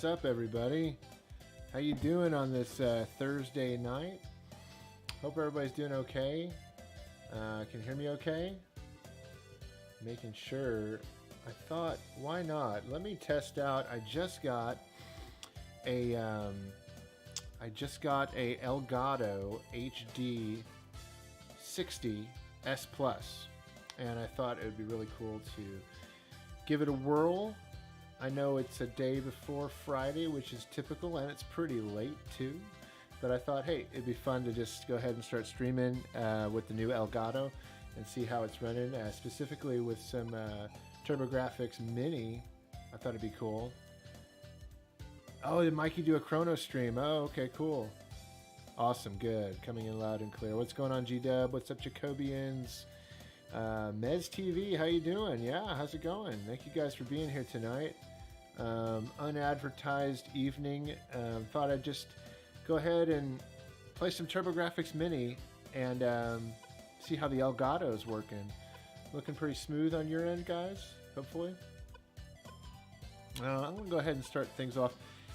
What's up, everybody? How you doing on this Thursday night? Hope everybody's doing okay. Can you hear me okay? Making sure. I thought, why not? Let me test out. I just got a Elgato HD 60 S Plus, and I thought it would be really cool to give it a whirl. I know it's a day before Friday, which is typical, and it's pretty late too. But I thought, hey, it'd be fun to just go ahead and start streaming with the new Elgato and see how it's running, specifically with some Turbografx Mini. I thought it'd be cool. Oh, did Mikey do a chrono stream? Oh, okay, cool. Awesome, good. Coming in loud and clear. What's going on, G-Dub? What's up, Jacobians? Mez TV, how you doing? Yeah, how's it going? Thank you guys for being here tonight. Unadvertised evening. Thought I'd just go ahead and play some Turbografx Mini and see how the Elgato is working. Looking pretty smooth on your end, guys, hopefully. I'm going to go ahead and start things off.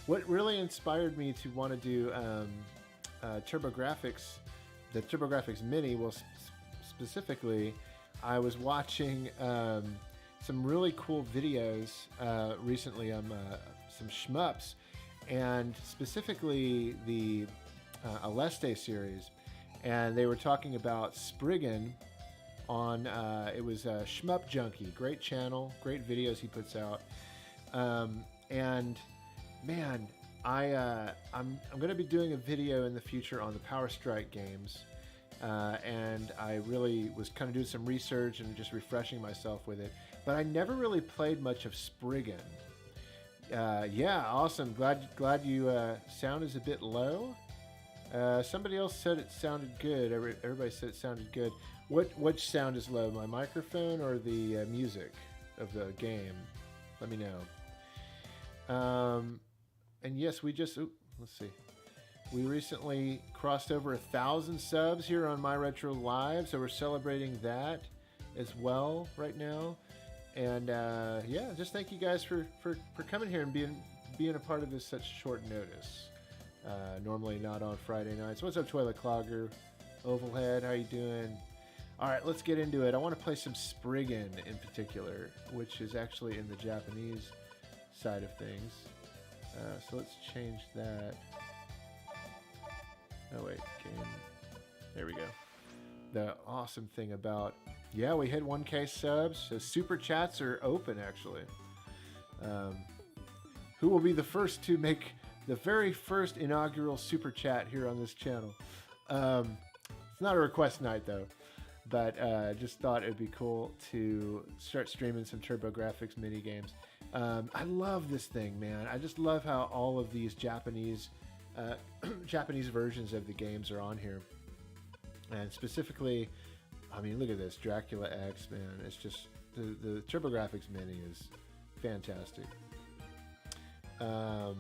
What really inspired me to want to do Turbografx, the Turbografx Mini, well, specifically, I was watching some really cool videos recently on some shmups, and specifically the Aleste series, and they were talking about Spriggan on, it was Shmup Junkie, great channel, great videos he puts out, and man, I'm going to be doing a video in the future on the Power Strike games, and I really was kind of doing some research and just refreshing myself with it, but I never really played much of Spriggan. Yeah, awesome. Glad you sound is a bit low. Somebody else said it sounded good. Everybody said it sounded good. Which sound is low? My microphone or the music of the game? Let me know. And yes, we just let's see. We recently crossed over 1,000 subs here on My Retro Live, so we're celebrating that as well right now. And yeah, just thank you guys for coming here and being a part of this such short notice. Normally not on Friday nights. What's up, Toilet Clogger? Ovalhead, how you doing? All right, let's get into it. I want to play some Spriggan in particular, which is actually in the Japanese side of things. So let's change that. Oh wait, game. There we go. The awesome thing about, yeah, we hit 1K subs, so super chats are open actually. Who will be the first to make the very first inaugural super chat here on this channel? It's not a request night though, but just thought it'd be cool to start streaming some Turbografx mini games. I love this thing, man. I just love how all of these Japanese Japanese versions of the games are on here. And specifically, I mean, look at this, Dracula X, man. It's just, the Turbografx Mini is fantastic. I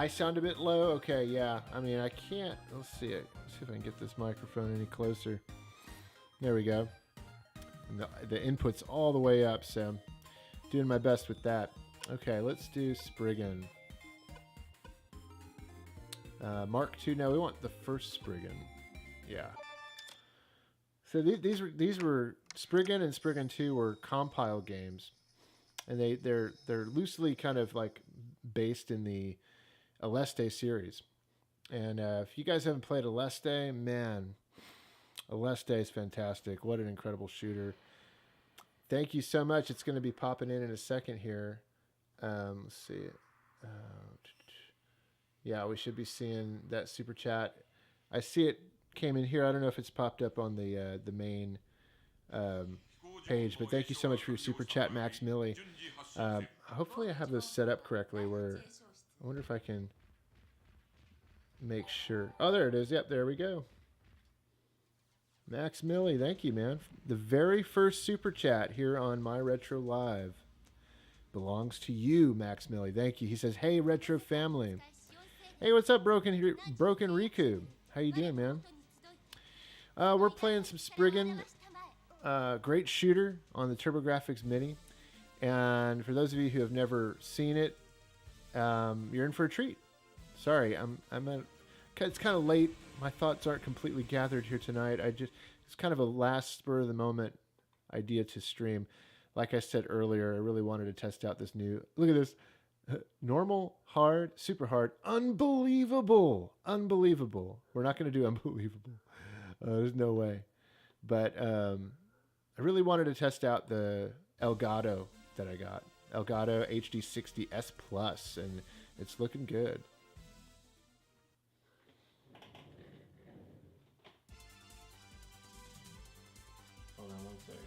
sound a bit low? Okay, yeah. I mean, I can't, let's see if I can get this microphone any closer. There we go. And the input's all the way up, so I'm doing my best with that. Okay, let's do Spriggan. Mark II. No, we want the first Spriggan. Yeah. So these were Spriggan and Spriggan 2 were compile games, and they're loosely kind of like based in the Aleste series. And if you guys haven't played Aleste, man, Aleste is fantastic. What an incredible shooter. Thank you so much. It's going to be popping in a second here. Let's see. Yeah, we should be seeing that super chat. I see it came in here. I don't know if it's popped up on the main page, but thank you so much for your super chat, Max Millie. Hopefully I have this set up correctly where, I wonder if I can make sure. Oh, there it is. Yep, there we go. Max Millie, thank you, man. The very first super chat here on My Retro Live belongs to you, Max Millie. Thank you. He says, "Hey, Retro family." Hey, what's up, Broken Riku? How you doing, man? We're playing some Spriggan. Great shooter on the Turbografx Mini. And for those of you who have never seen it, you're in for a treat. Sorry, it's kind of late. My thoughts aren't completely gathered here tonight. It's kind of a last spur of the moment idea to stream. Like I said earlier, I really wanted to test out this new, look at this, normal, hard, super hard, unbelievable. We're not going to do unbelievable. There's no way. But I really wanted to test out the Elgato that I got. Elgato HD60S Plus, and it's looking good. Hold on one second.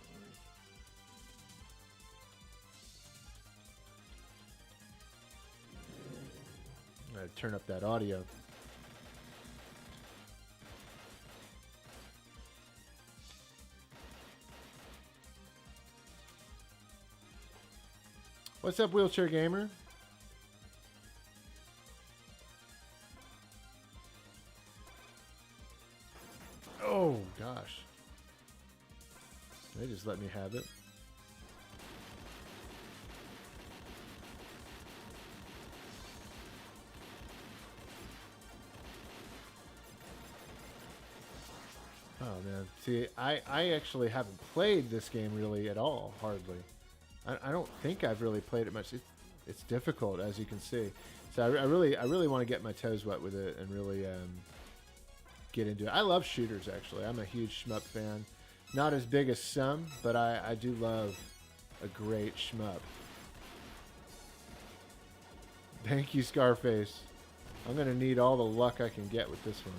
I'm going to turn up that audio. What's up, Wheelchair Gamer? Oh, gosh. They just let me have it. man. See, I actually haven't played this game really at all, hardly. I don't think I've really played it much. It's difficult, as you can see. So I really want to get my toes wet with it and really get into it. I love shooters, actually. I'm a huge shmup fan. Not as big as some, but I do love a great shmup. Thank you, Scarface. I'm going to need all the luck I can get with this one.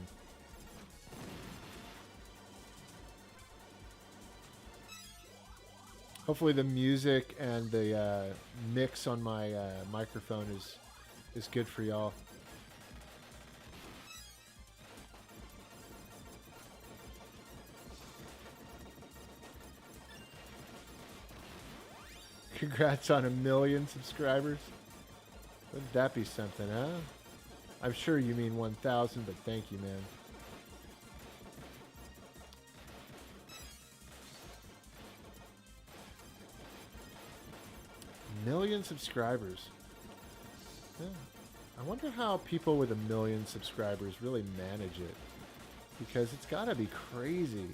Hopefully the music and the mix on my microphone is good for y'all. Congrats on 1 million subscribers. Wouldn't that be something, huh? I'm sure you mean 1,000, but thank you, man. Million subscribers. Yeah. I wonder how people with 1 million subscribers really manage it. Because it's got to be crazy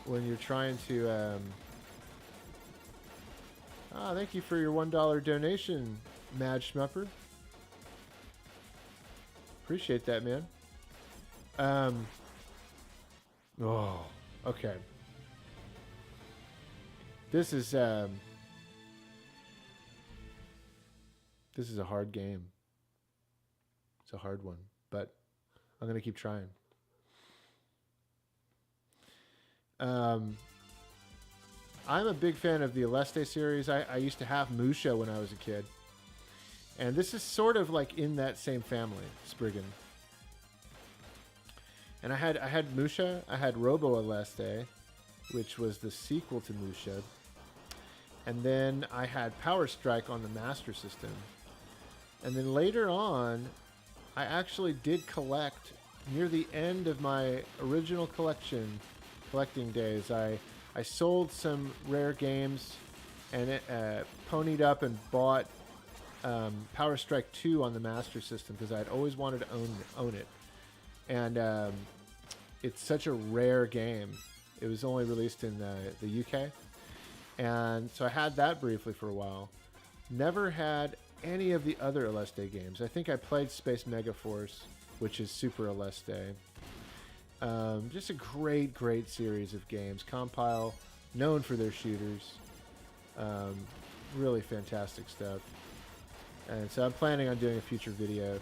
when you're trying to... thank you for your $1 donation, Mad Schmupper. Appreciate that, man. Oh, okay. This is a hard game. It's a hard one, but I'm gonna keep trying. I'm a big fan of the Aleste series. I used to have Musha when I was a kid. And this is sort of like in that same family, Spriggan. And I had Musha, I had Robo Aleste, which was the sequel to Musha. And then I had Power Strike on the Master System. And then later on, I actually did collect, near the end of my original collecting days, I sold some rare games and it ponied up and bought Power Strike 2 on the Master System because I'd always wanted to own it. And it's such a rare game. It was only released in the UK. And so I had that briefly for a while. Never had any of the other Aleste games. I think I played Space Megaforce, which is Super Aleste. Just a great series of games. Compile, known for their shooters. Really fantastic stuff. And so I'm planning on doing a future video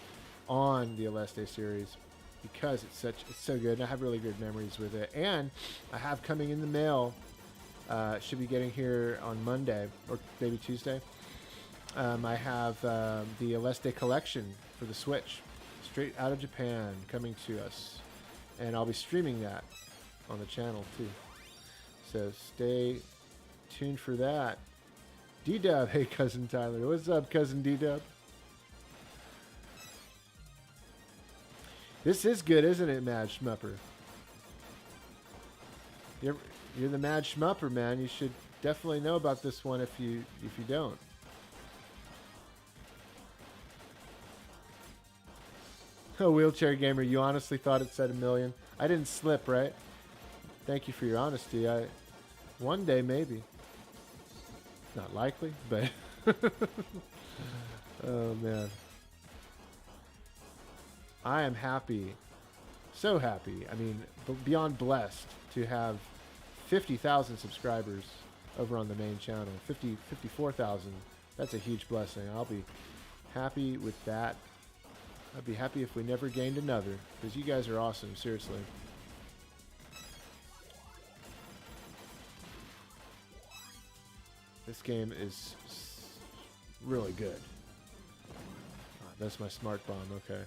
on the Aleste series because it's so good, and I have really good memories with it. And I have coming in the mail, should be getting here on Monday or maybe Tuesday. I have the Aleste collection for the Switch, straight out of Japan, coming to us, and I'll be streaming that on the channel too. So stay tuned for that. D-Dub, hey cousin Tyler. What's up, cousin D-Dub? This is good, isn't it, Mad Schmupper? You're the Mad Schmupper, man. You should definitely know about this one if you don't. Oh, Wheelchair Gamer, you honestly thought it said 1 million? I didn't slip, right? Thank you for your honesty. One day, maybe. Not likely, but... Oh, man. I am happy. So happy. I mean, beyond blessed to have 50,000 subscribers over on the main channel. 54,000. That's a huge blessing. I'll be happy with that. I'd be happy if we never gained another, because you guys are awesome, seriously. This game is really good. That's my smart bomb, okay.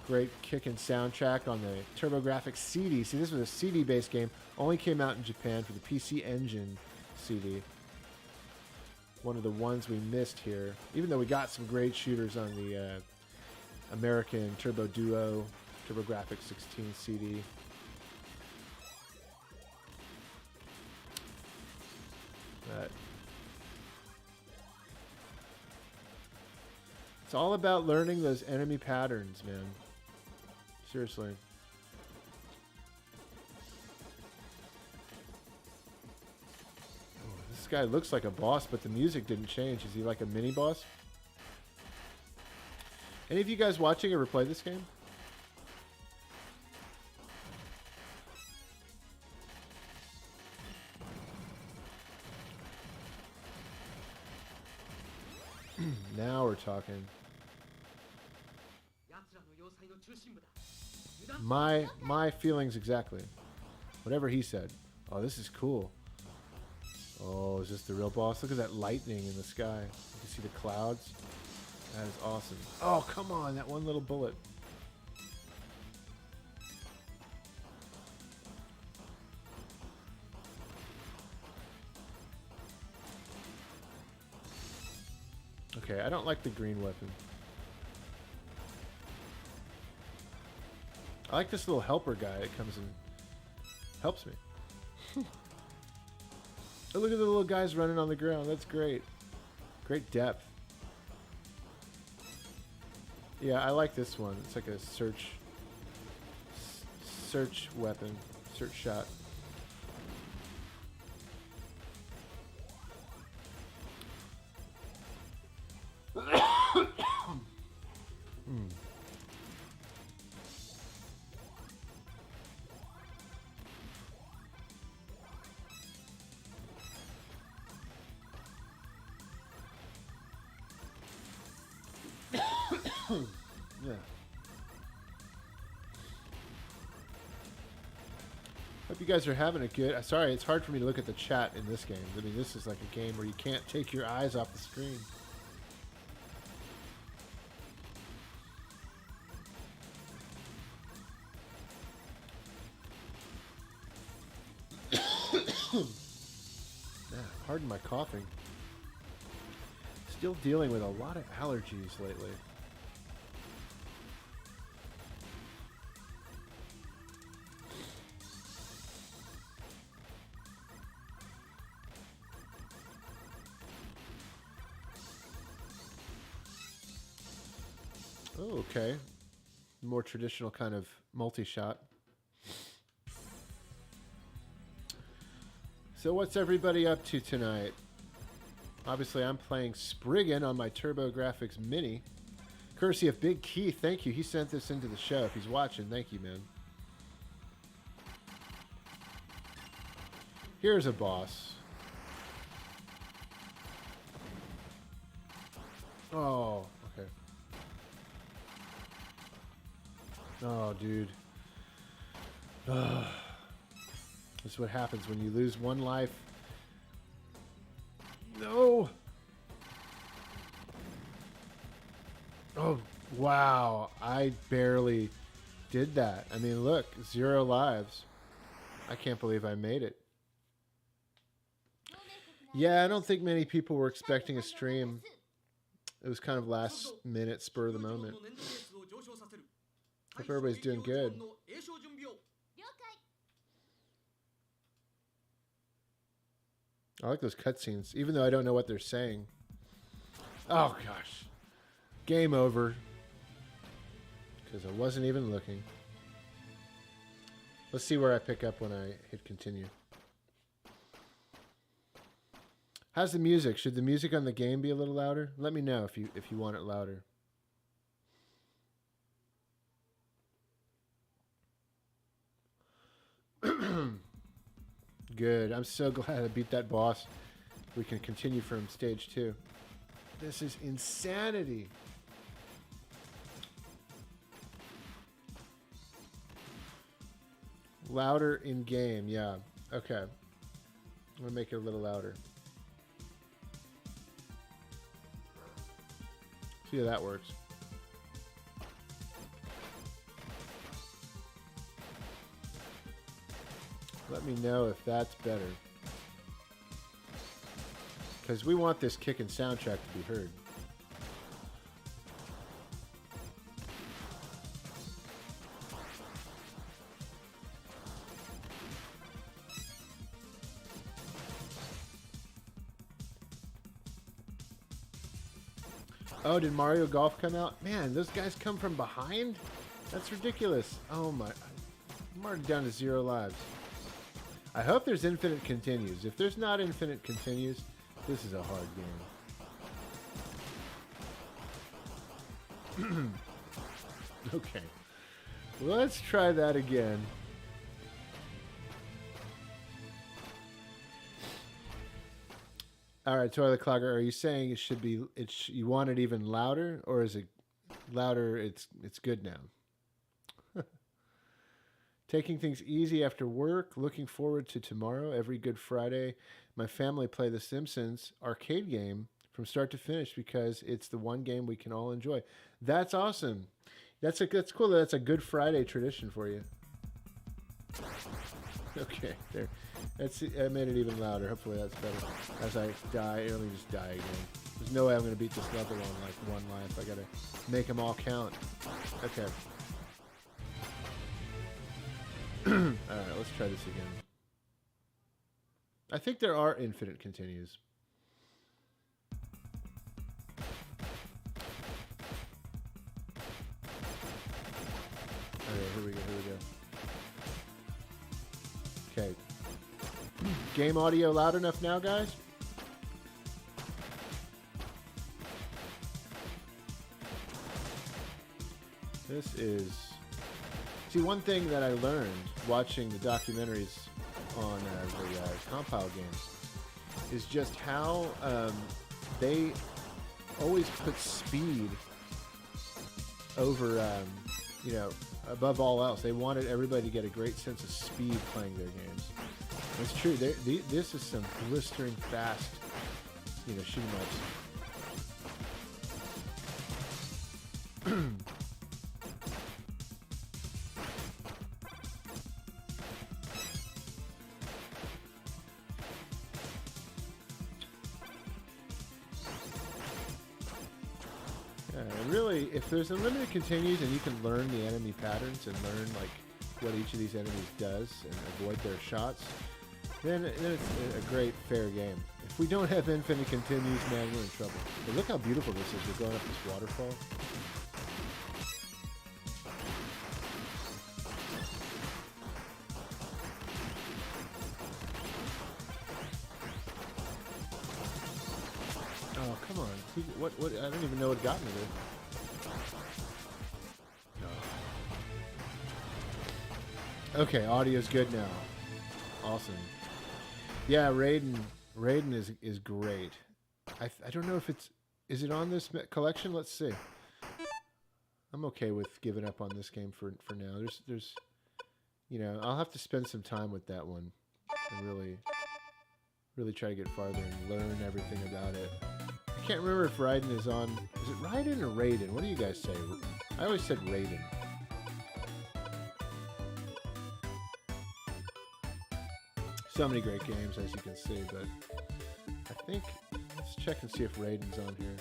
Great kickin' soundtrack on the Turbografx CD. See, this was a CD-based game. Only came out in Japan for the PC Engine CD. One of the ones we missed here. Even though we got some great shooters on the American Turbo Duo Turbografx-16 CD. It's all about learning those enemy patterns, man. Seriously. guy looks like a boss, but the music didn't change. Is he like a mini boss? Any of you guys watching ever play this game? Now we're talking. My feelings exactly. Whatever he said. Oh, this is cool. Oh, is this the real boss? Look at that lightning in the sky. You can see the clouds. That is awesome. Oh, come on, that one little bullet. Okay, I don't like the green weapon. I like this little helper guy that comes and helps me. Oh, look at the little guys running on the ground. That's great. Great depth. Yeah, I like this one. It's like a search weapon. Search shot. Yeah. Hope you guys are having a good... Sorry, it's hard for me to look at the chat in this game. I mean, this is like a game where you can't take your eyes off the screen. Pardon my coughing. Still dealing with a lot of allergies lately. Oh, okay. More traditional kind of multi-shot. So what's everybody up to tonight? Obviously, I'm playing Spriggan on my Turbografx Mini. Courtesy of Big Keith. Thank you. He sent this into the show. If he's watching, thank you, man. Here's a boss. Oh, okay. Oh, dude. This is what happens when you lose one life. No! Oh, wow. I barely did that. I mean, look, 0 lives. I can't believe I made it. Yeah, I don't think many people were expecting a stream. It was kind of last minute, spur of the moment. Hope everybody's doing good. I like those cutscenes, even though I don't know what they're saying. Oh, gosh. Game over. Because I wasn't even looking. Let's see where I pick up when I hit continue. How's the music? Should the music on the game be a little louder? Let me know if you want it louder. Good. I'm so glad I beat that boss. We can continue from stage 2. This is insanity. Louder in game, yeah. Okay. I'm going to make it a little louder. See how that works. Let me know if that's better. Because we want this kickin' soundtrack to be heard. Oh, did Mario Golf come out? Man, those guys come from behind? That's ridiculous. Oh my. I'm already down to 0 lives. I hope there's infinite continues. If there's not infinite continues, this is a hard game. Okay. Let's try that again. All right, Toilet Clogger, are you saying it should be you want it even louder, or is it louder it's good now? Taking things easy after work, looking forward to tomorrow. Every Good Friday, my family play the Simpsons arcade game from start to finish because it's the one game we can all enjoy. That's awesome. That's cool. That's a Good Friday tradition for you. Okay, there. I made it even louder. Hopefully that's better. As I die, let me just die again. There's no way I'm going to beat this level on like one life. I got to make them all count. Okay. Alright, let's try this again. I think there are infinite continues. Okay, here we go. Okay. Game audio loud enough now, guys? This is... See, one thing that I learned watching the documentaries on the compile games is just how they always put speed over, above all else. They wanted everybody to get a great sense of speed playing their games. It's true. This is some blistering fast, shoot 'em ups. Really, if there's unlimited continues and you can learn the enemy patterns and learn like what each of these enemies does and avoid their shots, then it's a great fair game. If we don't have infinite continues, man, we're in trouble. But look how beautiful this is. We're going up this waterfall. Oh, come on. What? I don't even know what got me there. Okay, audio's good now. Awesome. Yeah, Raiden is great. I don't know if is it on this collection? Let's see. I'm okay with giving up on this game for now. There's I'll have to spend some time with that one and really try to get farther and learn everything about it. I can't remember if Raiden is on. Is it Raiden or Raiden? What do you guys say? I always said Raiden. So many great games, as you can see, but I think let's check and see if Raiden's on here.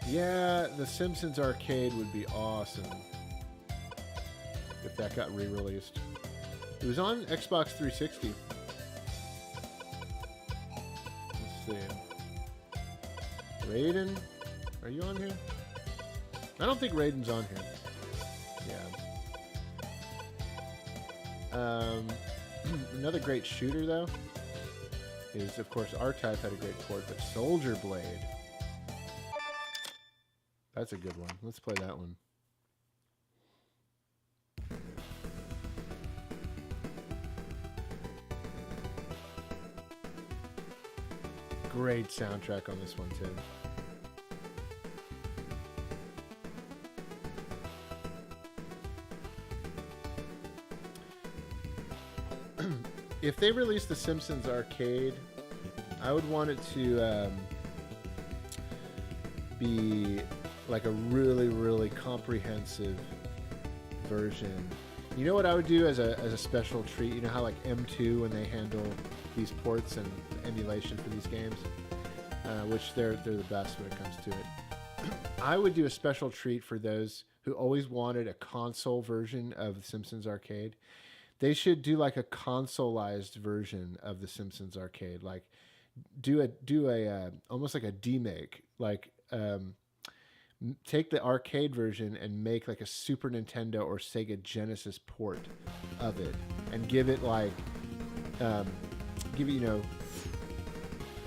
Yeah, the Simpsons arcade would be awesome if that got re-released. It was on Xbox 360. Let's see. Raiden? Are you on here? I don't think Raiden's on here. Yeah. Another great shooter, though, is, of course, R-Type had a great port, but Soldier Blade. That's a good one. Let's play that one. Great soundtrack on this one, too. If they release the Simpsons arcade, I would want it to be like a really, really comprehensive version. You know what I would do as a special treat? You know how like M2 when they handle these ports and emulation for these games, which they're the best when it comes to it. I would do a special treat for those who always wanted a console version of the Simpsons arcade. They should do like a consoleized version of the Simpsons arcade, like do a almost like a demake, like take the arcade version and make like a Super Nintendo or Sega Genesis port of it, and give it like, give it, you know,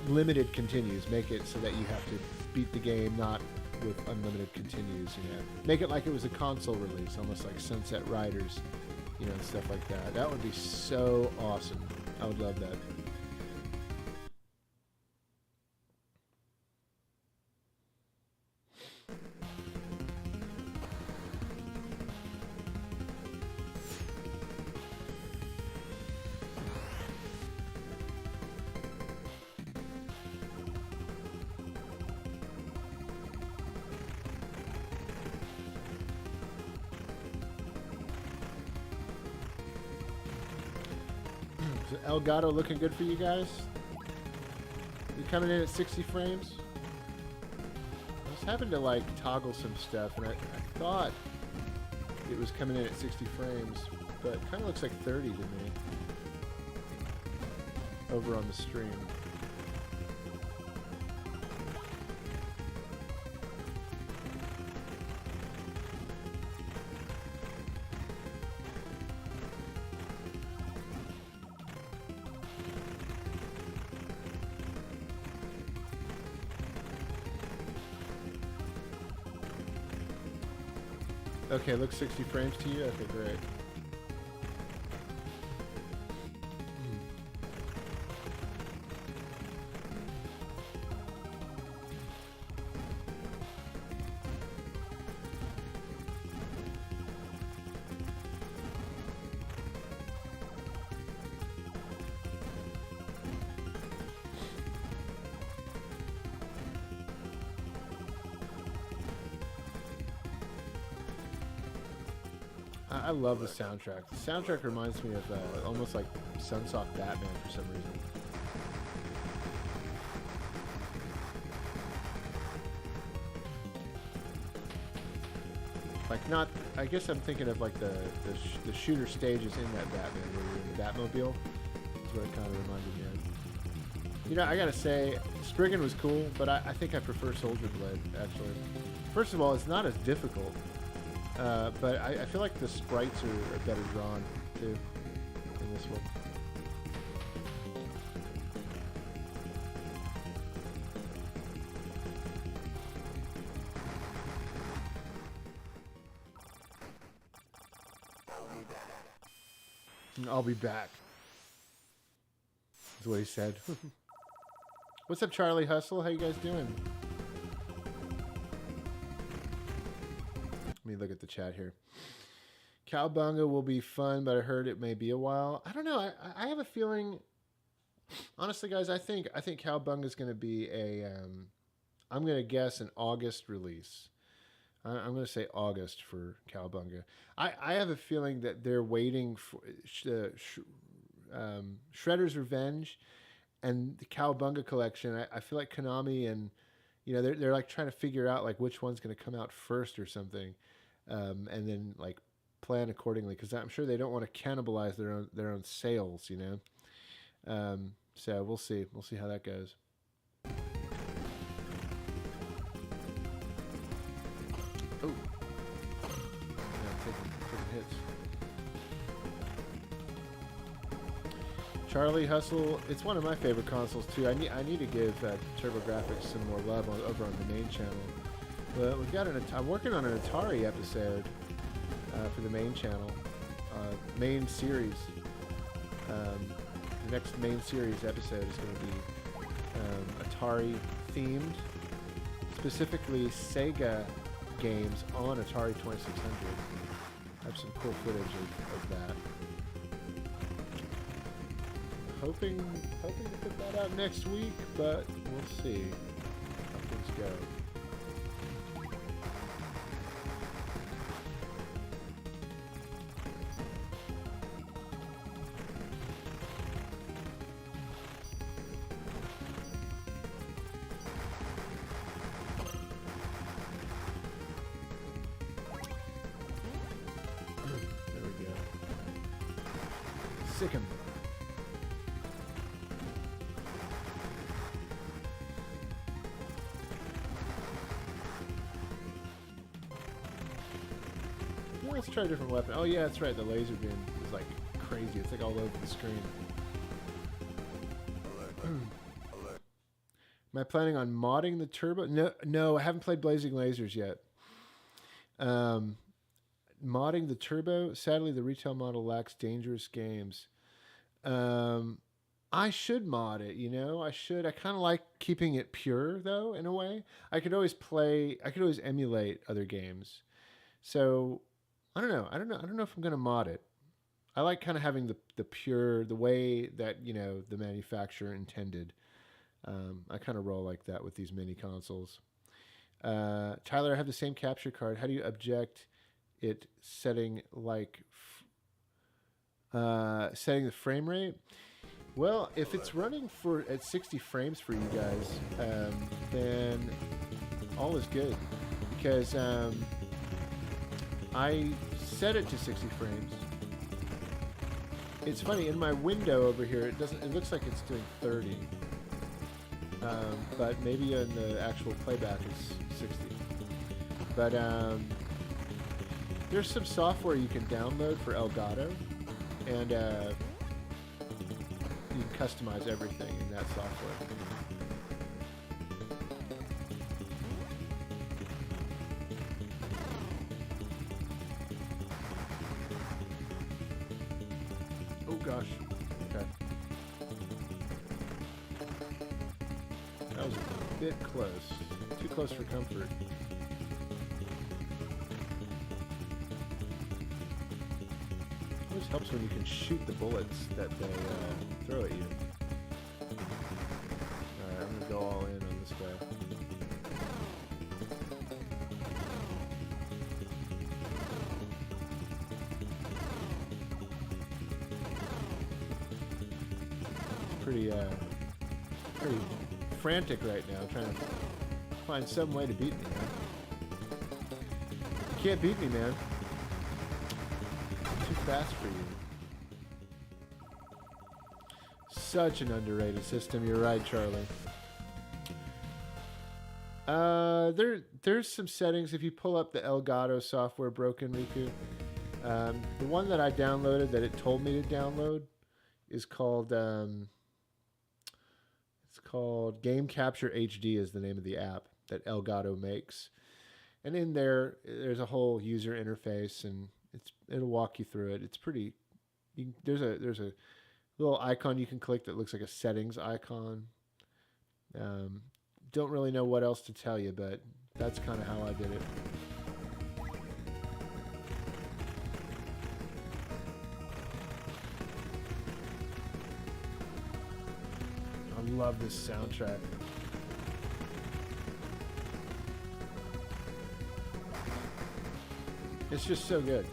limited continues. Make it so that you have to beat the game not with unlimited continues. You know, make it like it was a console release, almost like Sunset Riders, you know, and stuff like that. That would be so awesome. I would love that. Is Elgato looking good for you guys? You coming in at 60 frames? I was having to like toggle some stuff, and I thought it was coming in at 60 frames, but it kind of looks like 30 to me over on the stream. Okay, looks 60 frames to you? Okay, great. I love the soundtrack. The soundtrack reminds me of almost like Sunsoft Batman for some reason. Like not, I guess I'm thinking of like the shooter stages in that Batman where you're in the Batmobile. That's what it kind of reminded me of. You know, I gotta say, Spriggan was cool, but I think I prefer Soldier Blade, actually. First of all, it's not as difficult. But I feel like the sprites are better drawn, too, in this one. I'll be back. That's what he said. What's up, Charlie Hustle? How you guys doing? Let me look at the chat here. Cowabunga will be fun, but I heard it may be a while. I don't know. I have a feeling. Honestly, guys, I think Cowabunga is going to be a. I'm going to guess an August release. I'm going to say August for Cowabunga. I have a feeling that they're waiting for Shredder's Revenge and the Cowabunga collection. I feel like Konami and, you know, they're like trying to figure out like which one's going to come out first or something, and then like plan accordingly, because I'm sure they don't want to cannibalize their own sales, you know. So we'll see how that goes. Oh, yeah, taking hits. Charlie Hustle, it's one of my favorite consoles too. I need to give Turbografx some more love over on the main channel. But we've got I'm working on an Atari episode for the main channel, main series. The next main series episode is going to be Atari themed, specifically Sega games on Atari 2600. I have some cool footage of that. Hoping to put that out next week, but we'll see how things go. There we go. Sick 'em. let's try a different weapon. Oh yeah, that's right. The laser beam is like crazy. It's like all over the screen. Am I planning on modding the turbo? No, I haven't played Blazing Lasers yet. Modding the turbo. Sadly, the retail model lacks dangerous games. I should mod it, you know. I should. I kind of like keeping it pure, though, in a way. I could always emulate other games. So, I don't know. I don't know if I'm gonna mod it. I like kind of having the pure, the way that the manufacturer intended. I kind of roll like that with these mini consoles. Tyler, I have the same capture card. How do you object it setting setting the frame rate? Well, if it's running at 60 frames for you guys, then all is good, because I set it to 60 frames. It's funny, in my window over here, it looks like it's doing 30. But maybe in the actual playback it's 60. But there's some software you can download for Elgato, and you can customize everything in that software. Oh gosh. Okay. That was a bit close. Too close for comfort. It always helps when you can shoot the bullets that they throw at you. Alright, I'm gonna go all in on this guy. Pretty frantic right now, trying to find some way to beat me, man. You can't beat me, man. I'm too fast for you. Such an underrated system. You're right, Charlie. There's some settings. If you pull up the Elgato software, Broken Riku, the one that I downloaded that it told me to download is called Game Capture HD is the name of the app that Elgato makes. And in there's a whole user interface, and it'll walk you through it. It's pretty. There's a little icon you can click that looks like a settings icon. Don't really know what else to tell you, but that's kind of how I did it. I love this soundtrack. It's just so good.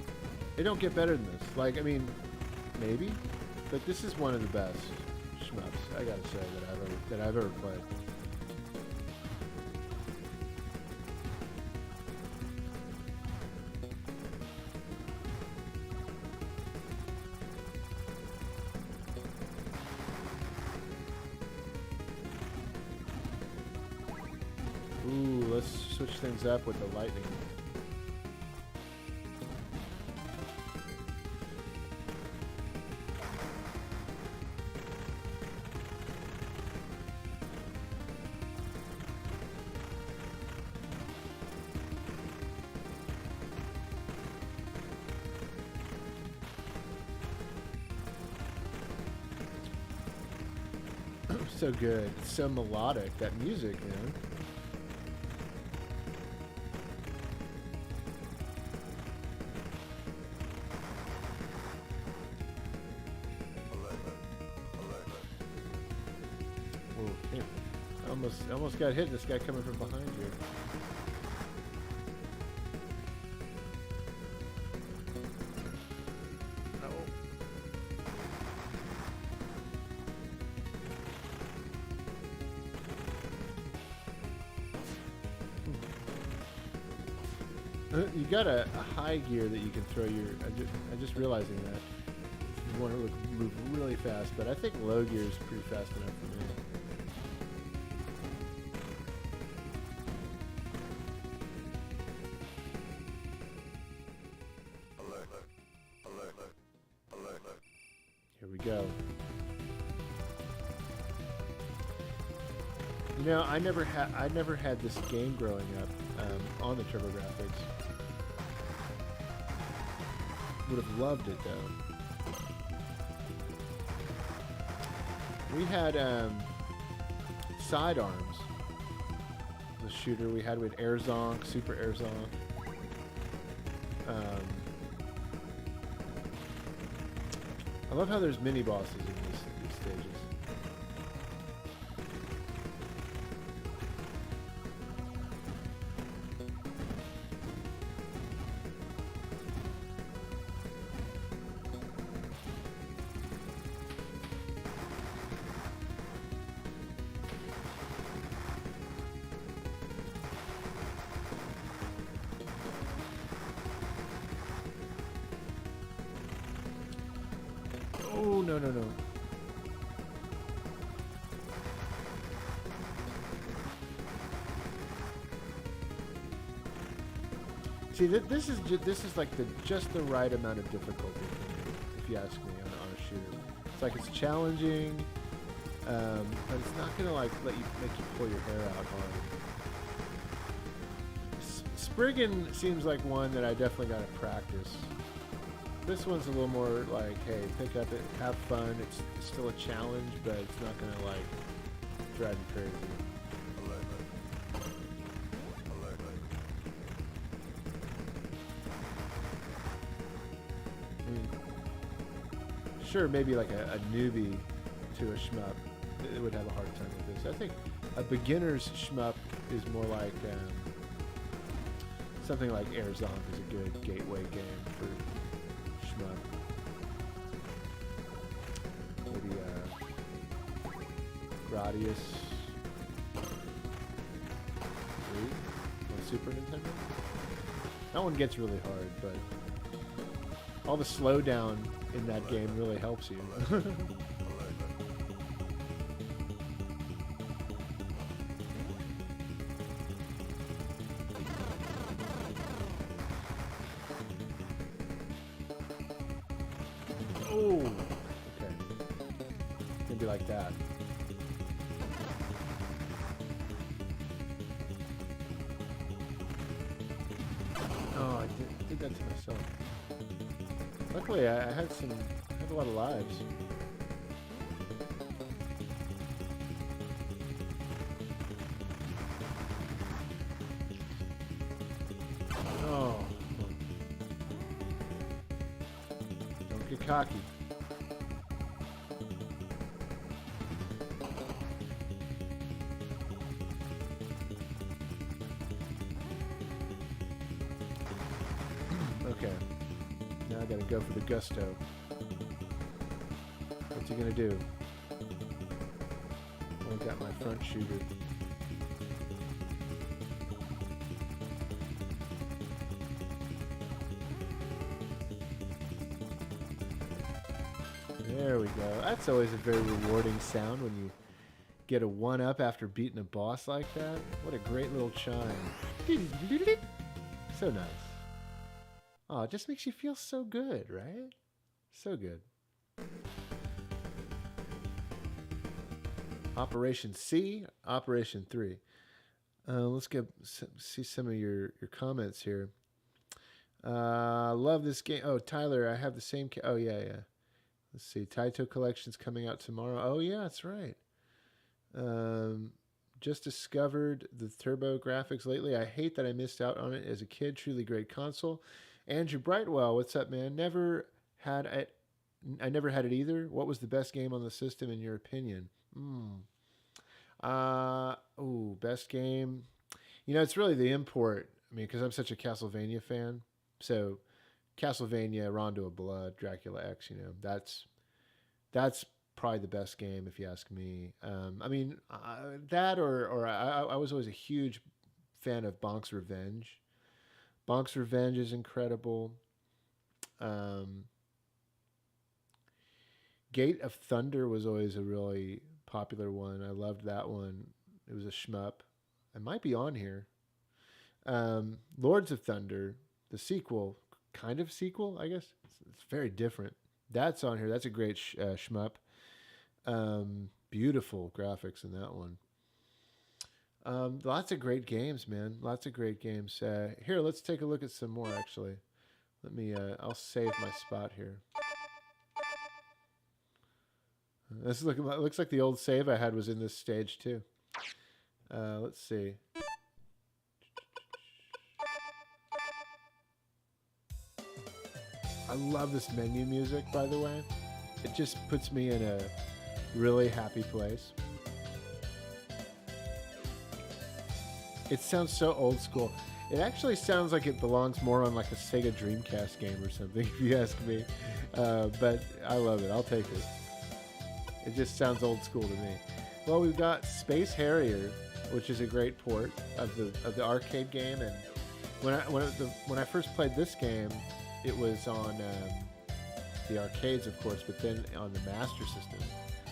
It don't get better than this. Like, I mean, maybe, but this is one of the best shmups, I gotta say, that I've ever played. Ooh, let's switch things up with the lightning. So good. It's so melodic, that music, man. Oh, yeah. I almost got hit. This guy coming from behind you. You got a high gear that you can throw your. I'm just realizing that. You want to move really fast, but I think low gear is pretty fast enough for me. go. You know, I never had this game growing up on the Turbografx. Would have loved it though. We had Sidearms, the shooter we had with Air Zonk, Super Air Zonk. I love how there's mini bosses in these stages. Oh, no, no, no. See, this is like just the right amount of difficulty, if you ask me, on a shooter. It's like it's challenging, but it's not gonna like make you pull your hair out hard. Spriggan seems like one that I definitely gotta practice. This one's a little more like, hey, pick up it, have fun. It's still a challenge, but it's not gonna like drive you crazy. I mean, sure, maybe like a newbie to a shmup it would have a hard time with this. I think a beginner's shmup is more like something like Air Zonk is a good gateway game for shmup. Maybe Gradius 3 on Super Nintendo. That one gets really hard, but all the slowdown in that game really helps you. Oh, okay. Maybe like that. Oh, I did that to myself. Luckily, I had a lot of lives. Oh. Don't get cocky. Okay. Now I gotta go for the gusto. What's he gonna do? Oh, I got my front shooter. There we go. That's always a very rewarding sound when you get a 1-up after beating a boss like that. What a great little chime. So nice. Oh, it just makes you feel so good, right? So good. Operation C, Operation 3. Let's see some of your comments here. Love this game. Oh, Tyler, I have the same. Oh, yeah. Let's see. Taito Collection's coming out tomorrow. Oh, yeah, that's right. Just discovered the Turbografx lately. I hate that I missed out on it as a kid. Truly great console. Andrew Brightwell, what's up, man? I never had it either. What was the best game on the system in your opinion? Best game. You know, it's really the import. I mean, because I'm such a Castlevania fan. So, Castlevania, Rondo of Blood, Dracula X. You know, that's probably the best game if you ask me. I mean, that or I was always a huge fan of Bonk's Revenge. Bonk's Revenge is incredible. Gate of Thunder was always a really popular one. I loved that one. It was a shmup. It might be on here. Lords of Thunder, the sequel, kind of sequel, I guess. It's very different. That's on here. That's a great shmup. Beautiful graphics in that one. Lots of great games, man. Lots of great games. Here, let's take a look at some more, actually. Let me, I'll save my spot here. This looks like the old save I had was in this stage, too. Let's see. I love this menu music, by the way. It just puts me in a really happy place. It sounds so old school. It actually sounds like it belongs more on like a Sega Dreamcast game or something, if you ask me. But I love it. I'll take it. It just sounds old school to me. Well, we've got Space Harrier, which is a great port of the arcade game. And when I first played this game, it was on the arcades, of course, but then on the Master System.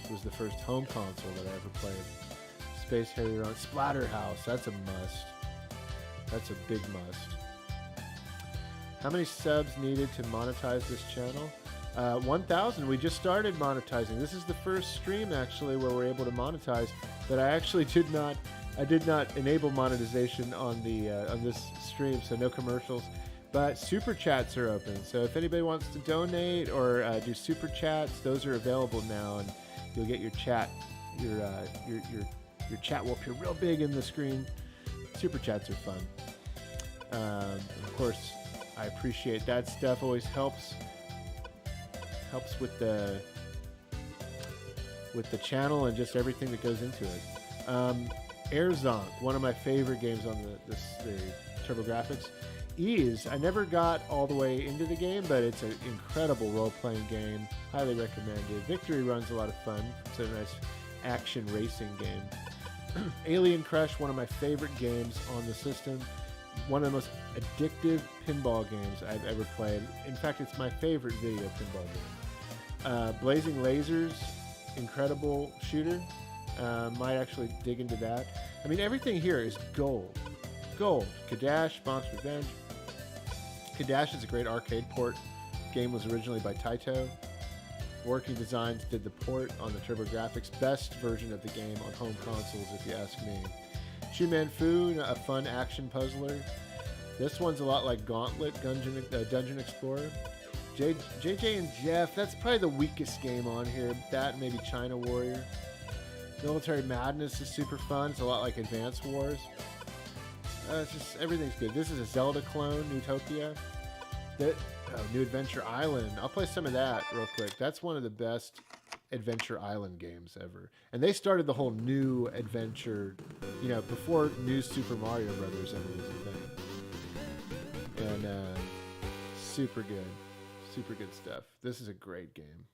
It was the first home console that I ever played. Space Harrier on Splatterhouse. That's a must. That's a big must. How many subs needed to monetize this channel? 1,000. We just started monetizing. This is the first stream actually where we're able to monetize. But I actually did not enable monetization on this stream, so no commercials. But super chats are open. So if anybody wants to donate or do super chats, those are available now, and you'll get your chat. Your chat will appear real big in the screen. Super chats are fun. Of course, I appreciate that stuff. Always helps with the channel and just everything that goes into it. Airzonk, one of my favorite games on the Turbografx. Ease, I never got all the way into the game, but it's an incredible role-playing game. Highly recommended. Victory Run's a lot of fun. It's a nice action racing game. Alien Crush, one of my favorite games on the system. One of the most addictive pinball games I've ever played. In fact, it's my favorite video pinball game. Blazing Lasers, incredible shooter. Might actually dig into that. I mean, everything here is gold. Gold. Kadash, Bonk's Revenge. Kadash is a great arcade port. Game was originally by Taito. Working Designs did the port on the Turbografx. Best version of the game on home consoles, if you ask me. Chuman Fu, a fun action puzzler. This one's a lot like Gauntlet, Dungeon Explorer. JJ and Jeff, that's probably the weakest game on here. That and maybe China Warrior. Military Madness is super fun. It's a lot like Advance Wars. It's just, everything's good. This is a Zelda clone, Newtopia. New Adventure Island. I'll play some of that real quick. That's one of the best Adventure Island games ever. And they started the whole new adventure, before New Super Mario Brothers ever was a thing. And super good. Super good stuff. This is a great game.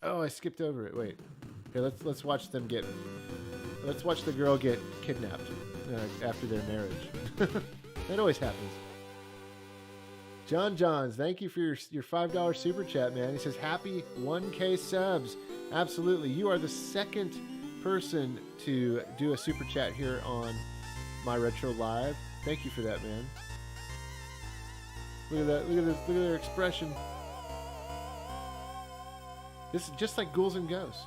Oh, I skipped over it. Wait. Here, let's watch them let's watch the girl get kidnapped after their marriage. That always happens. John Johns, thank you for your $5 super chat, man. He says, happy 1K subs. Absolutely. You are the second person to do a super chat here on My Retro Live. Thank you for that, man. Look at that. Look at their expression. This is just like Ghouls and Ghosts.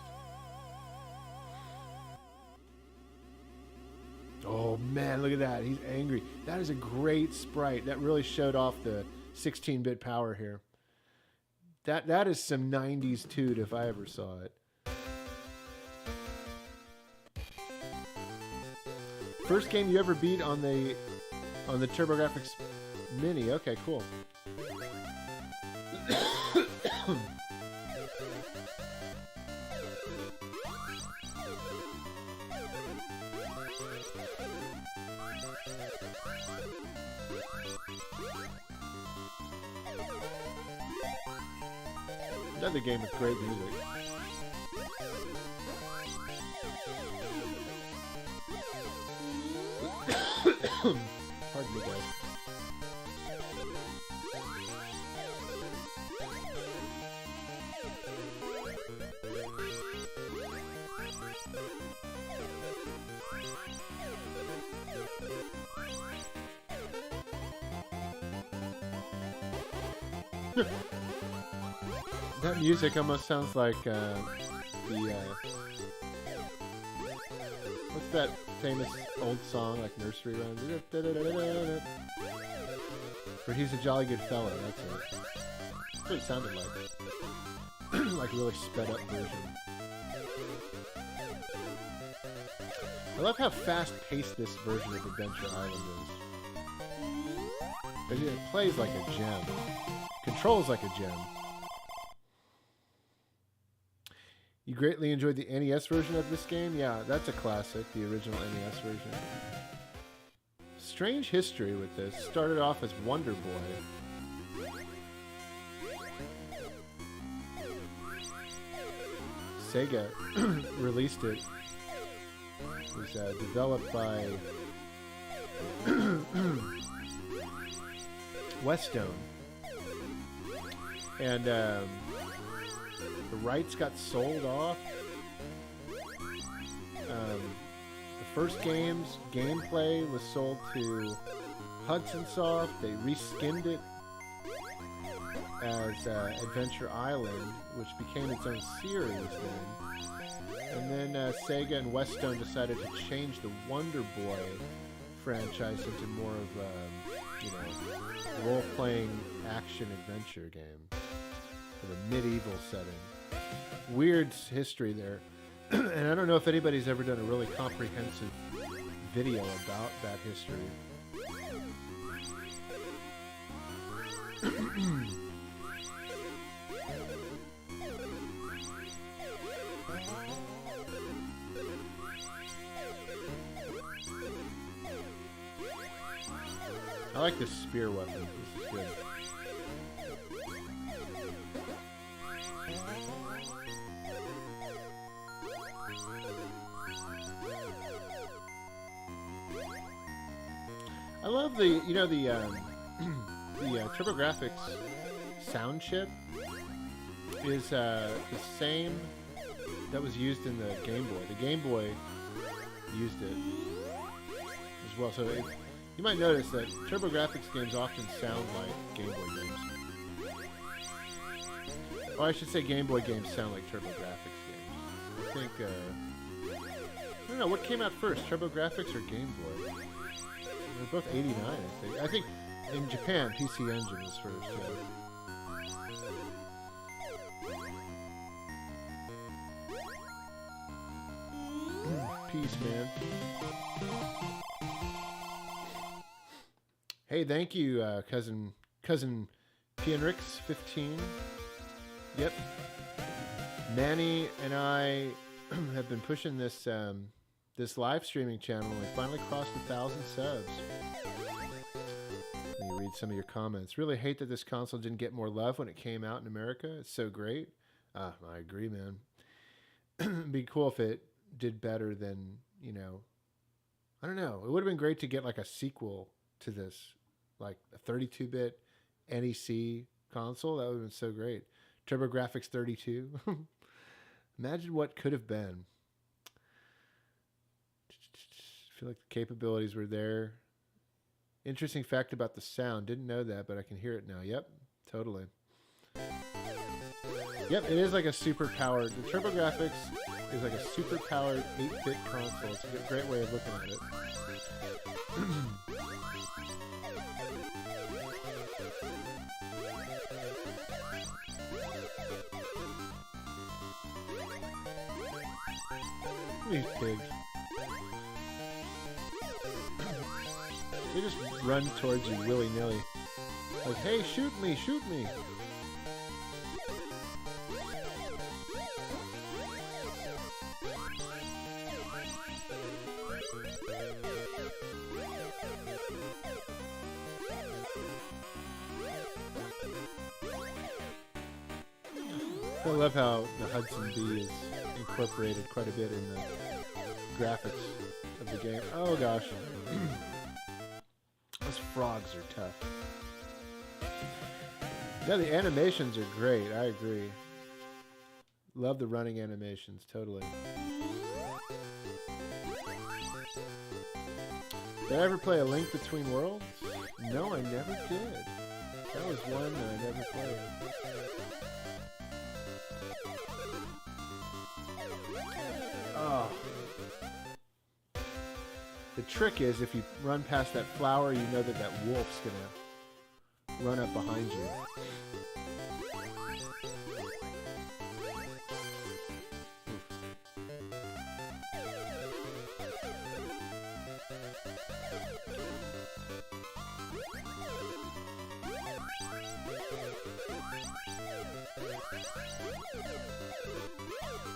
Oh, man, look at that. He's angry. That is a great sprite. That really showed off the 16-bit power here. That is some 90s toot if I ever saw it. First game you ever beat on the Turbografx Mini. Okay, cool. Another game with great music. Pardon me, guys. That music almost sounds like what's that famous old song, like nursery rhymes? Where he's a jolly good fella, that's it. That's what it sounded like. Like a really sped up version. I love how fast-paced this version of Adventure Island is. It plays like a gem. Controls like a gem. You greatly enjoyed the NES version of this game? Yeah, that's a classic, the original NES version. Strange history with this. Started off as Wonder Boy. Sega released it. It was developed by Westone. And the rights got sold off. The first game's gameplay was sold to Hudson Soft. They reskinned it as Adventure Island, which became its own series then. And then Sega and Westone decided to change the Wonder Boy franchise into more of a, role-playing action-adventure game with a medieval setting. Weird history there. And I don't know if anybody's ever done a really comprehensive video about that history. I like this spear weapon. This is good. I love the Turbografx sound chip is the same that was used in the Game Boy. The Game Boy used it as well. So you might notice that Turbografx games often sound like Game Boy games. Or I should say Game Boy games sound like Turbografx games. I think, I don't know, what came out first, Turbografx or Game Boy? They're both 89, I think. I think in Japan, PC Engine was first, Peace, man. Hey, thank you, cousin Pianrix-15. Yep. Manny and I have been pushing this this live streaming channel, and we finally crossed 1,000 subs. Let me read some of your comments. Really hate that this console didn't get more love when it came out in America. It's so great. I agree, man. It'd be cool if it did better than, I don't know. It would have been great to get like a sequel to this, like a 32-bit NEC console. That would have been so great. Turbografx-32. Imagine what could have been. I feel like the capabilities were there. Interesting fact about the sound. Didn't know that, but I can hear it now. Yep, totally. Yep, it is like a super powered. The Turbografx is like a super powered 8-bit console. It's a great way of looking at it. These pigs. They just run towards you willy-nilly. Like, hey, shoot me, shoot me! I love how the Hudson B is incorporated quite a bit in the graphics of the game. Oh gosh. Those frogs are tough. Yeah, the animations are great. I agree. Love the running animations, totally. Did I ever play A Link Between Worlds? No, I never did. That was one that I never played. The trick is if you run past that flower, you know that that wolf's gonna run up behind you.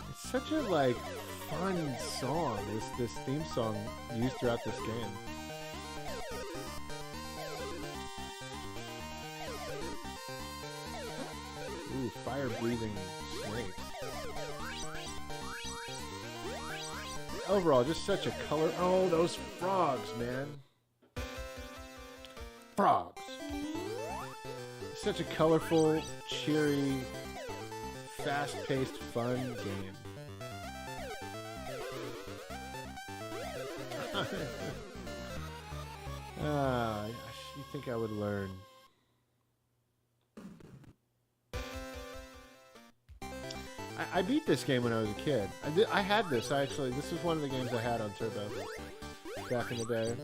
It's such a like fun song, this theme song used throughout this game. Ooh, fire-breathing snakes. Overall, just such a color. Oh, those frogs, man. Frogs. Such a colorful, cheery, fast-paced, fun game. You think I would learn? I beat this game when I was a kid. I had this, actually. This was one of the games I had on Turbo back in the day.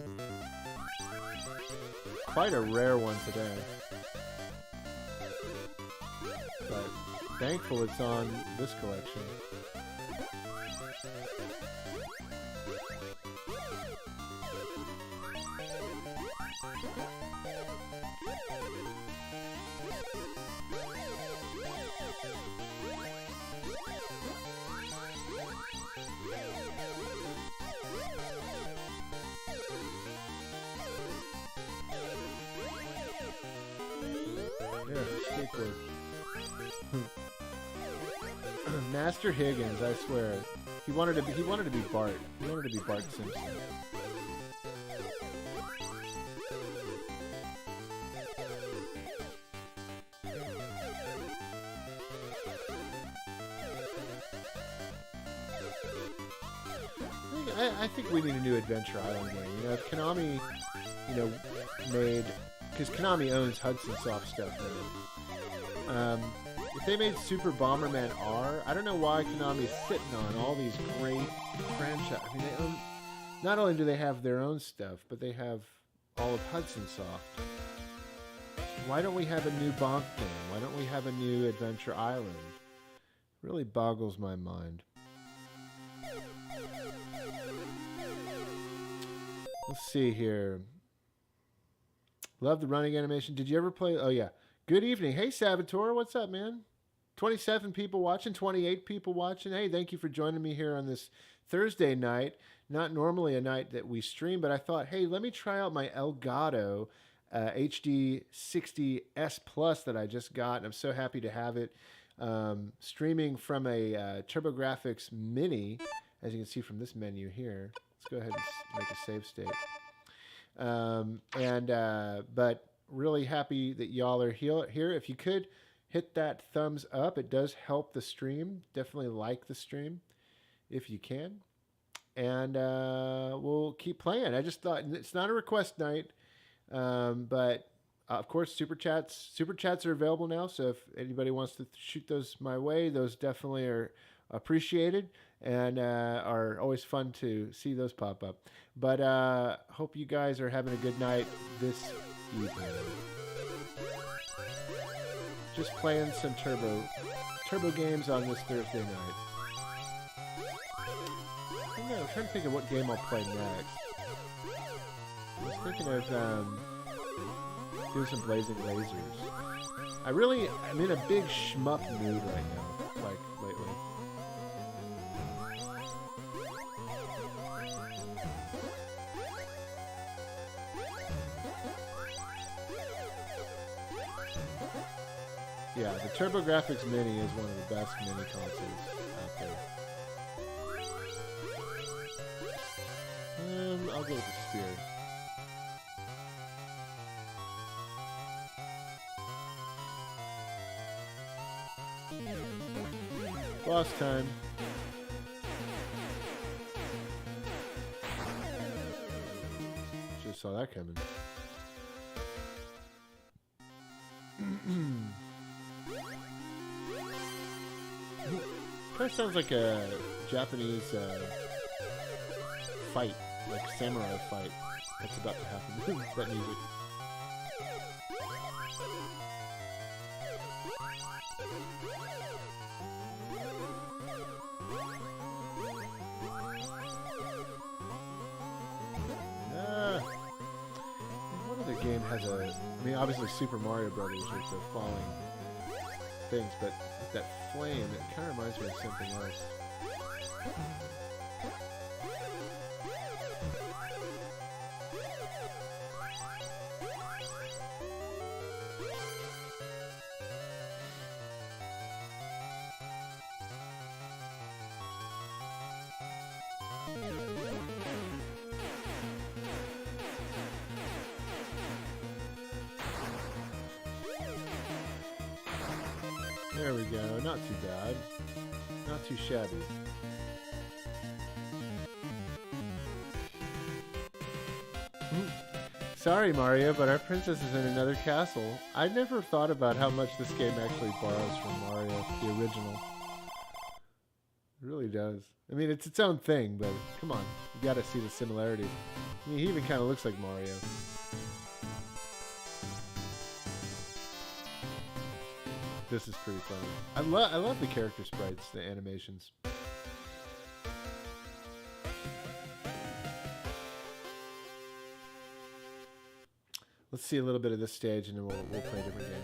Quite a rare one today. But thankful it's on this collection. Skateboard. Master Higgins, I swear, he wanted to be Bart. He wanted to be Bart Simpson. I think we need a new Adventure Island game. You know, if Konami, made, because Konami owns Hudson Soft stuff now. If they made Super Bomberman R, I don't know why Konami's sitting on all these great franchises. I mean, they own, not only do they have their own stuff, but they have all of Hudson Soft. Why don't we have a new Bonk game? Why don't we have a new Adventure Island? It really boggles my mind. Let's see here. Love the running animation. Did you ever play? Oh, yeah. Good evening. Hey, Savitor. What's up, man? 27 people watching, 28 people watching. Hey, thank you for joining me here on this Thursday night. Not normally a night that we stream, but I thought, hey, let me try out my Elgato HD 60S Plus that I just got. And I'm so happy to have it streaming from a Turbografx Mini, as you can see from this menu here. Let's go ahead and make a save state. But really happy that y'all are here. If you could hit that thumbs up, it does help the stream. Definitely like the stream if you can. And we'll keep playing. I just thought it's not a request night, but of course super chats are available now. So if anybody wants to shoot those my way, those definitely are appreciated and are always fun to see those pop up. But hope you guys are having a good night this evening. Just playing some turbo games on this Thursday night. I don't know, I'm trying to think of what game I'll play next. I was thinking of doing some Blazing Lasers. I'm in a big shmup mood right now, like lately. Yeah, the Turbografx Mini is one of the best mini consoles out there. I'll go with the Spear. Boss time. Just saw that coming. Kind of sounds like a Japanese fight like samurai fight that's about to happen. That music. What other game has a... I mean, obviously Super Mario Brothers with the falling things, but with that flame, it kind of reminds me of something else. There we go, not too bad. Not too shabby. Sorry, Mario, but our princess is in another castle. I never thought about how much this game actually borrows from Mario, the original. It really does. I mean, it's its own thing, but come on. You gotta see the similarities. I mean, he even kind of looks like Mario. This is pretty funny. I love the character sprites, the animations. Let's see a little bit of this stage, and then we'll play a different game.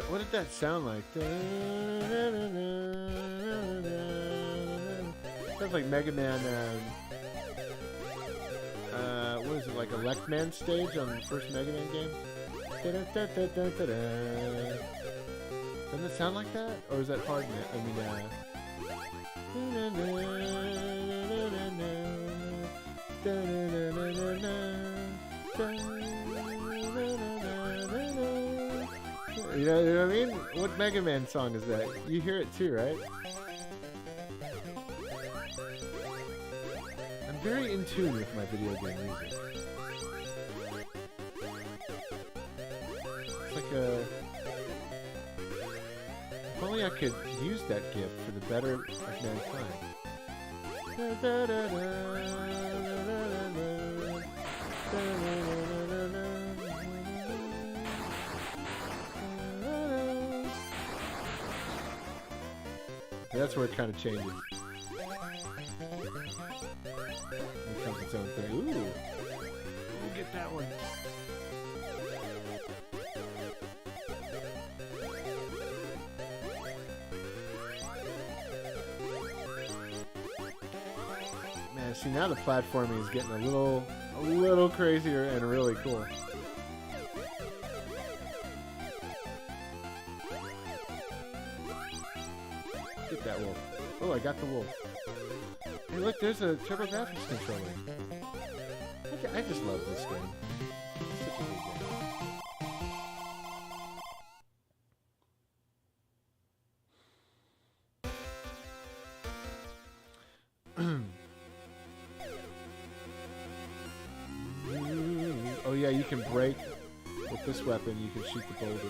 What did that sound like? Sounds like Mega Man. What is it, like a Lec-Man stage on the first Mega Man game? Doesn't it sound like that? Or is that Hard Man? I mean, you know what I mean? What Mega Man song is that? You hear it too, right? I'm very in tune with my video game music. It's like a... If only I could use that gift for the better of mankind. That's where it kind of changes. It becomes its own thing. Ooh! We'll get that one. Man, see, now the platforming is getting a little crazier and really cool. Get that wolf. Oh, I got the wolf. Hey, look, there's a Turbografx controller. I just love this game. It's such a good game. Oh yeah, you can break with this weapon. You can shoot the boulders.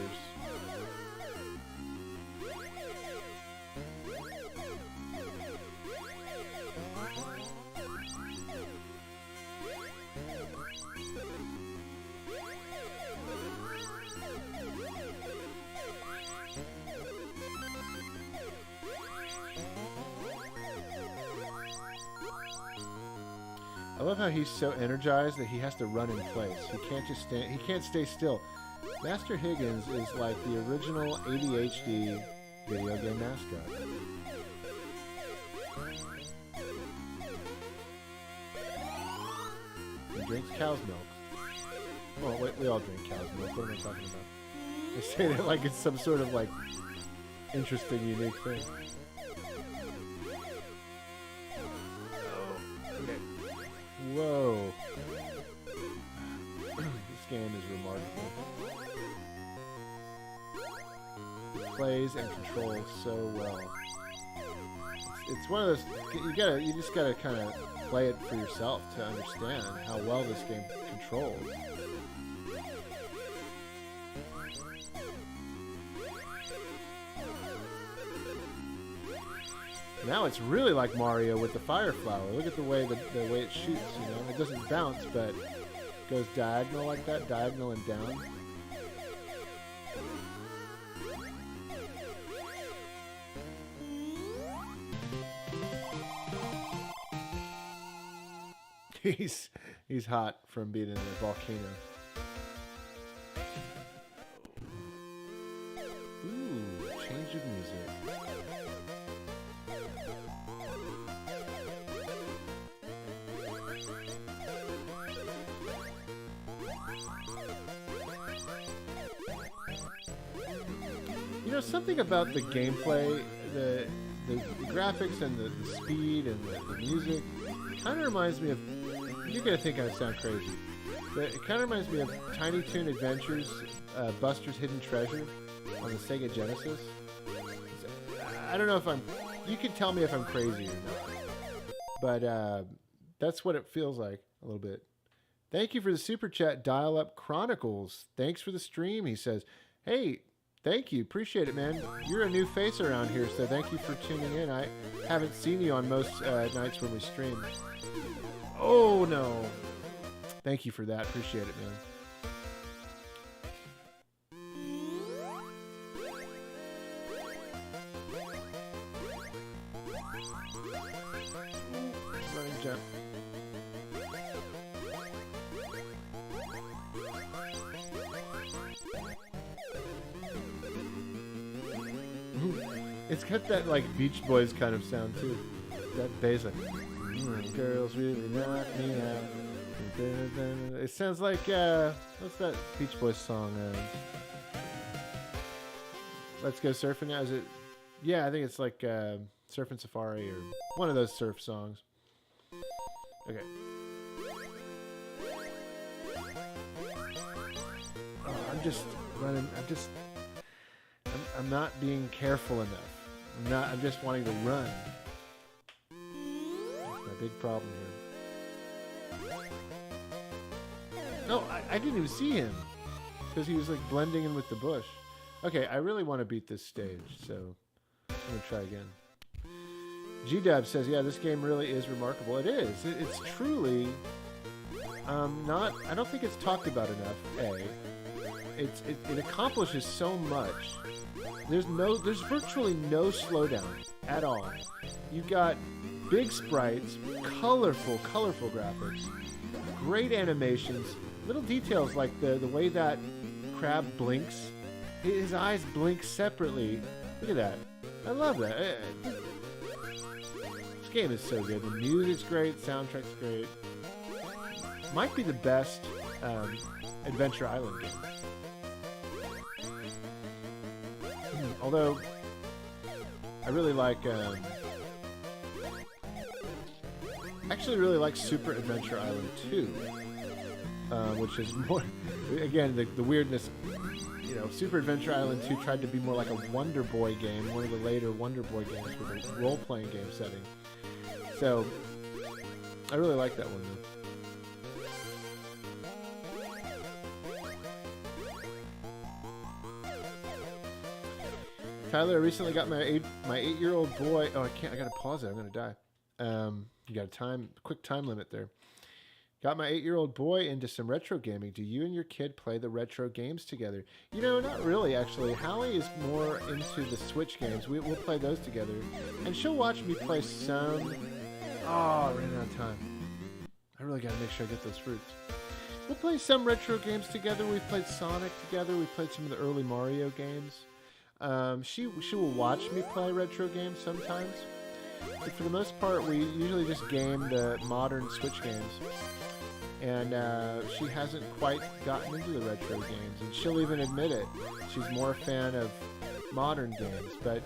I love how he's so energized that he has to run in place. He can't just stand. He can't stay still. Master Higgins is like the original ADHD video game mascot. He drinks cow's milk. Well, we all drink cow's milk. What am I talking about? They say that like it's some sort of like interesting, unique thing. Whoa. This game is remarkable. It plays and controls so well. It's one of those you just gotta kind of play it for yourself to understand how well this game controls. Now it's really like Mario with the fire flower. Look at the way it shoots, you know. It doesn't bounce, but it goes diagonal like that, diagonal and down. He's hot from being in the volcano. Ooh, change of music. You know, something about the gameplay, the graphics and the speed and the music kind of reminds me of, you're going to think I sound crazy, but it kind of reminds me of Tiny Toon Adventures, Buster's Hidden Treasure on the Sega Genesis. I don't know if you can tell me if I'm crazy or not, but that's what it feels like a little bit. Thank you for the super chat, Dial Up Chronicles. Thanks for the stream, he says. Hey, thank you. Appreciate it, man. You're a new face around here, so thank you for tuning in. I haven't seen you on most nights when we stream. Oh, no. Thank you for that. Appreciate it, man. Running jump. It's got that like Beach Boys kind of sound too. That bass like, girls really knock me out. It sounds like what's that Beach Boys song? Let's Go Surfing Now. Is it? Yeah, I think it's like Surfing Safari or one of those surf songs. Okay. Oh, I'm just running. I'm not being careful enough. I'm just wanting to run. That's my big problem here. No, I didn't even see him. Because he was like blending in with the bush. Okay, I really want to beat this stage, so I'm going to try again. G-Dub says, yeah, this game really is remarkable. It is. It's truly not... I don't think it's talked about enough, A. It accomplishes so much. There's virtually no slowdown at all. You've got big sprites, colorful graphics, great animations, little details like the way that crab blinks. His eyes blink separately. Look at that. I love that. This game is so good. The music's great, soundtrack's great. Might be the best Adventure Island game. Although, I really like, actually really like Super Adventure Island 2, which is more, again, the weirdness, you know, Super Adventure Island 2 tried to be more like a Wonder Boy game, one of the later Wonder Boy games with a role-playing game setting. So, I really like that one, though. Tyler, I recently got my 8-year-old boy. Oh, I gotta pause it. I'm gonna die. You got a quick time limit there. Got my 8-year-old boy into some retro gaming. Do you and your kid play the retro games together? You know, not really, actually. Hallie is more into the Switch games. We'll play those together. And she'll watch me play some... Oh, I ran out of time. I really gotta make sure I get those fruits. We'll play some retro games together. We've played Sonic together. We've played some of the early Mario games. She will watch me play retro games sometimes. But for the most part, we usually just game the modern Switch games. And she hasn't quite gotten into the retro games. And she'll even admit it. She's more a fan of modern games. But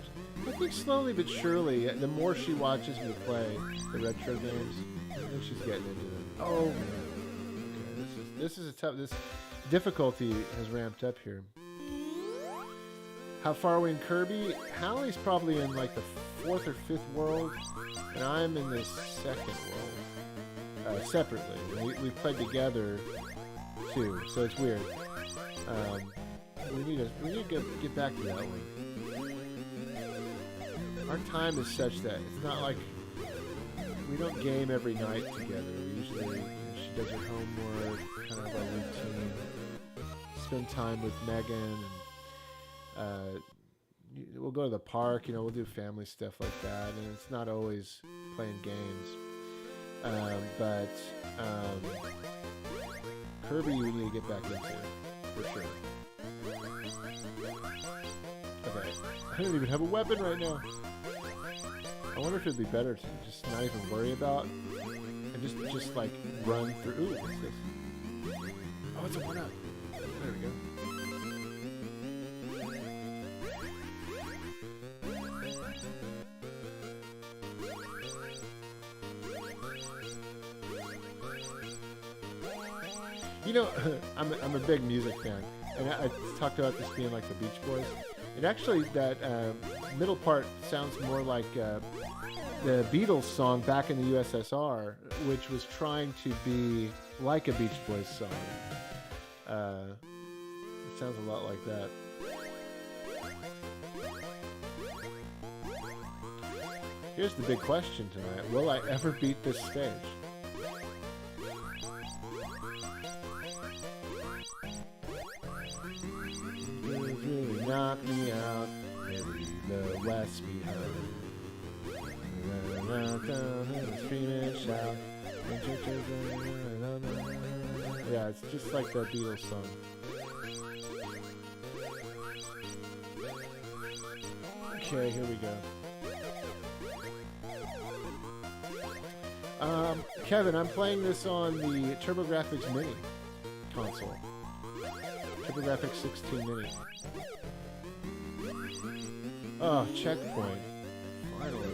I think slowly but surely, the more she watches me play the retro games, I think she's getting into them. Oh, man. Okay, this is a tough... Difficulty has ramped up here. How far are we in Kirby? Hallie's probably in like the 4th or 5th world, and I'm in the 2nd world, separately. We played together too, so it's weird. We need to get back to that one. Our time is such that it's not like we don't game every night together. We usually, she does her homework, kind of our routine. Spend time with Megan, and we'll go to the park. We'll do family stuff like that, and it's not always playing games. But Kirby, we need to get back into for sure. Okay, I don't even have a weapon right now. I wonder if it'd be better to just not even worry about and just like run through. Ooh, what's this? Oh, it's a 1-up. There we go. I'm a big music fan, and I talked about this being like the Beach Boys. It actually, that middle part sounds more like the Beatles song Back in the USSR, which was trying to be like a Beach Boys song. It sounds a lot like that. Here's the big question tonight. Will I ever beat this stage? Really knock me out, leave the West behind. Scream and shout. Yeah, it's just like that Beatles song. Okay, here we go. Kevin, I'm playing this on the Turbografx Mini console. Turbografx-16 Mini. Oh, checkpoint. Finally.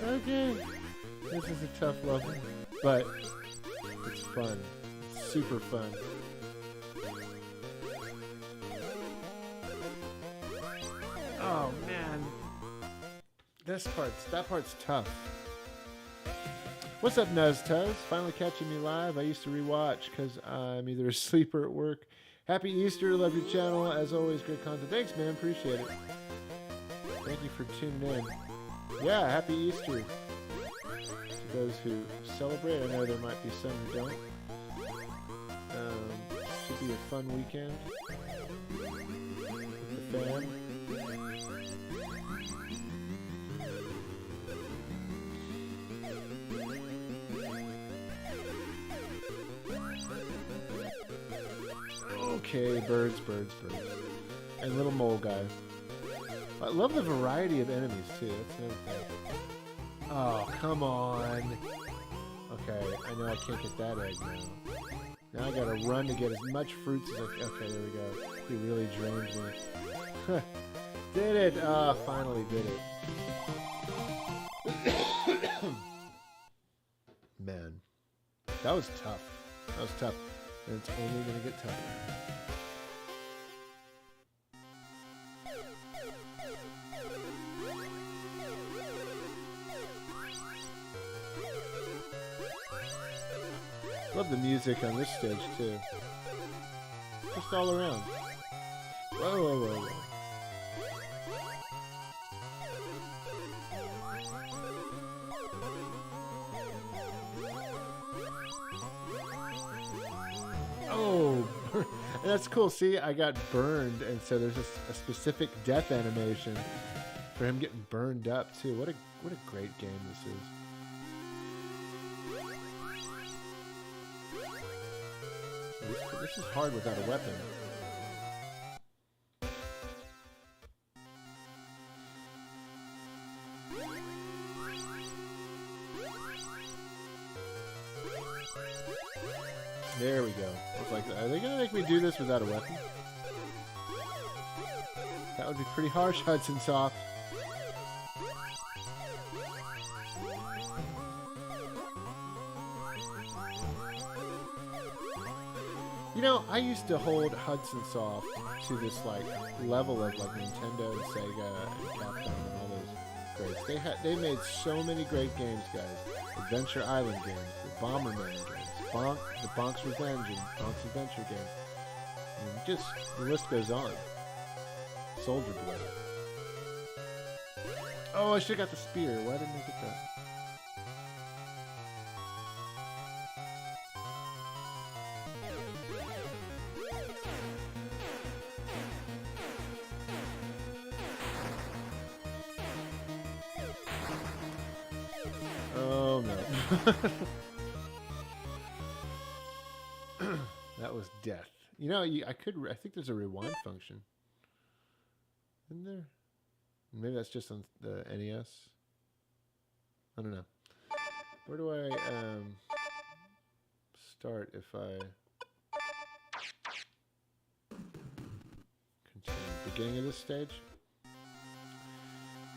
Okay. This is a tough level, but it's fun. It's super fun. Oh man. That part's tough. What's up, Nuztuz? Finally catching me live. I used to rewatch because I'm either asleep or at work. Happy Easter. Love your channel. As always, great content. Thanks, man. Appreciate it. Thank you for tuning in. Yeah, happy Easter. To those who celebrate. I know there might be some who don't. Should be a fun weekend with the fam. Okay, birds. And little mole guy. I love the variety of enemies, too. That's another thing. Oh, come on. Okay, I know I can't get that egg now. Now I gotta run to get as much fruits as I can. Okay, there we go. He really drained me. Did it! Ah, finally did it. Man. That was tough. And it's only gonna get tougher. Love the music on this stage too. Just all around. Whoa. Oh, that's cool. See, I got burned, and so there's a specific death animation for him getting burned up too. What a great game this is. This is hard without a weapon. There we go. I was like, are they gonna make me do this without a weapon? That would be pretty harsh, Hudson Soft. You know, I used to hold Hudson Soft to this like level of like Nintendo and Sega and Capcom and all those greats. They made so many great games, guys. Adventure Island games, the Bomberman games, the Bonk's Revenge and Bonk's Adventure games. And just the list goes on. Soldier Blade. Oh, I should have got the spear. Why didn't I get that? Oh no. That was death. You know, I think there's a rewind function. Isn't there? Maybe that's just on the NES. I don't know. Where do I start if I continue? Beginning of this stage?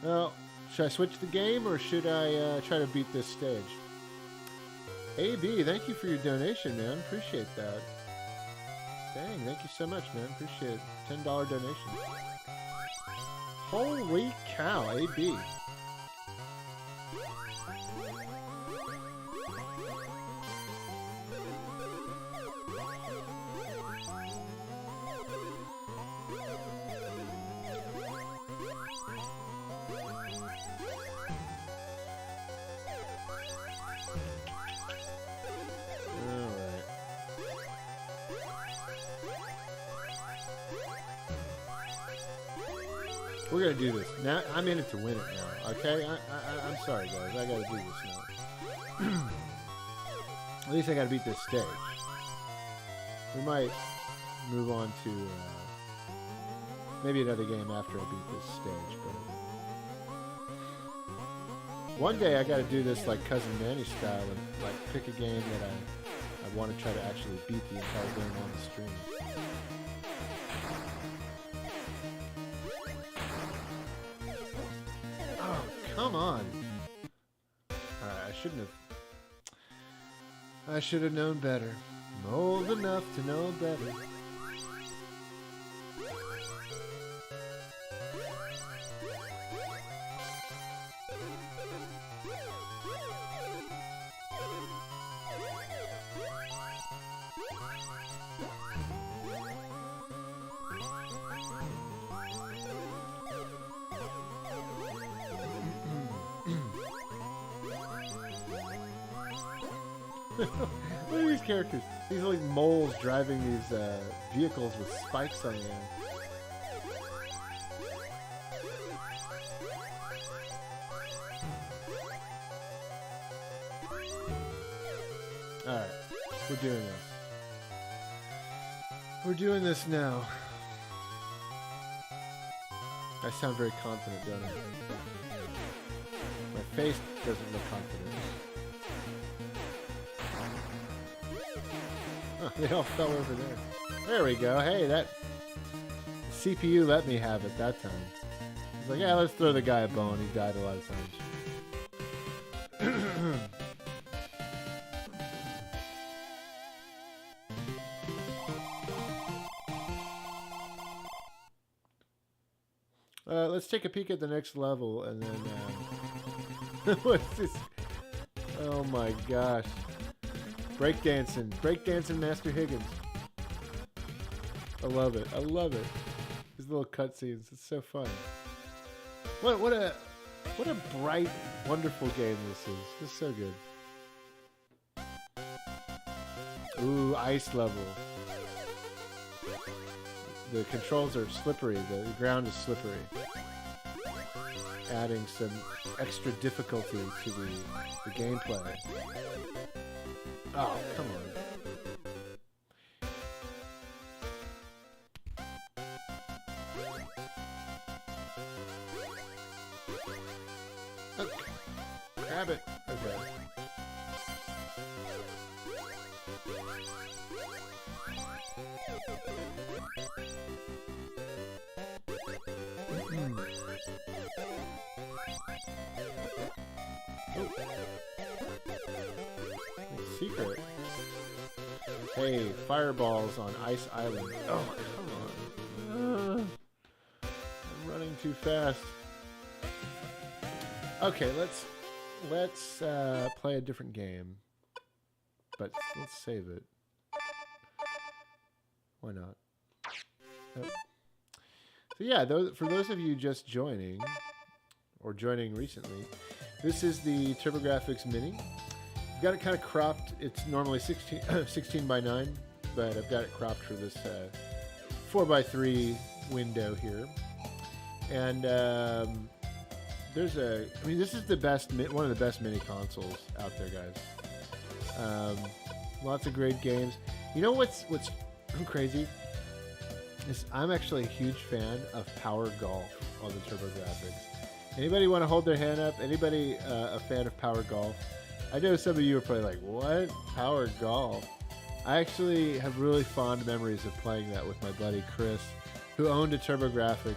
Well, should I switch the game or should I try to beat this stage? AB, thank you for your donation, man. Appreciate that. Dang, thank you so much, man. Appreciate it. $10 donation. Holy cow, AB. We're gonna do this. Now I'm in it to win it now, okay? I'm sorry guys, I gotta do this now. At least I gotta beat this stage. We might move on to maybe another game after I beat this stage, but one day I gotta do this like Cousin Manny style and like pick a game that I want to try to actually beat the entire game on the stream. Come on. Alright, I should have known better. I'm old enough to know better. Look at these characters. These like moles driving these vehicles with spikes on the end. Alright, we're doing this. We're doing this now. I sound very confident, don't I? My face doesn't look confident. They all fell over there. There we go. Hey, that CPU let me have it that time. It's like, yeah, let's throw the guy a bone. He died a lot of times. Let's take a peek at the next level and then... what's this? Oh my gosh. Breakdancing Master Higgins. I love it. I love it. These little cutscenes. It's so fun. What a bright, wonderful game this is. This is so good. Ooh, ice level. The controls are slippery. The ground is slippery. Adding some extra difficulty to the gameplay. Oh, come on. Okay. Grab it. Okay. Secret. Hey, fireballs on Ice Island. Oh, come on. I'm running too fast. Okay, let's play a different game. But let's save it. Why not? Oh. So yeah, for those of you just joining, or joining recently, this is the Turbografx Mini. I've got it kind of cropped. It's normally 16 by 9, but I've got it cropped for this 4x3 window here. And this is the best, one of the best mini consoles out there, guys. Lots of great games. You know what's crazy? Is I'm actually a huge fan of Power Golf on the Turbografx. Anybody want to hold their hand up? Anybody a fan of Power Golf? I know some of you are probably like, what? Power Golf? I actually have really fond memories of playing that with my buddy Chris, who owned a Turbografx,